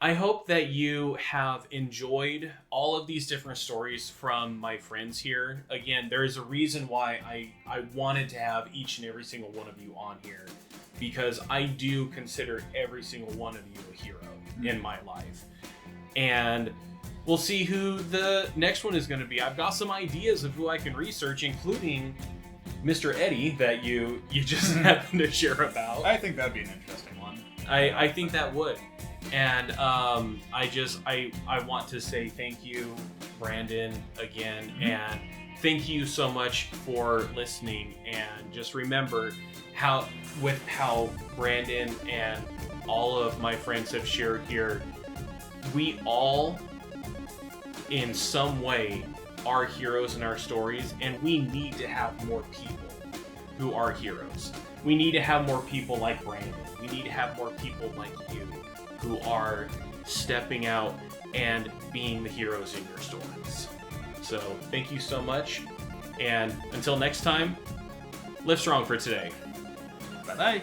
I hope that you have enjoyed all of these different stories from my friends here. Again, there is a reason why I wanted to have each and every single one of you on here, because I do consider every single one of you a hero in my life. And we'll see who the next one is going to be. I've got some ideas of who I can research, including Mr. Eddie that you just happened to share about. I think that'd be an interesting one. I think that would. And I want to say thank you, Brandon, again, and thank you so much for listening. And just remember how Brandon and all of my friends have shared here, we all, in some way, are heroes in our stories, and we need to have more people who are heroes. We need to have more people like Brandon. We need to have more people like you, who are stepping out and being the heroes in your stories. So thank you so much. And until next time, live strong for today. Bye-bye.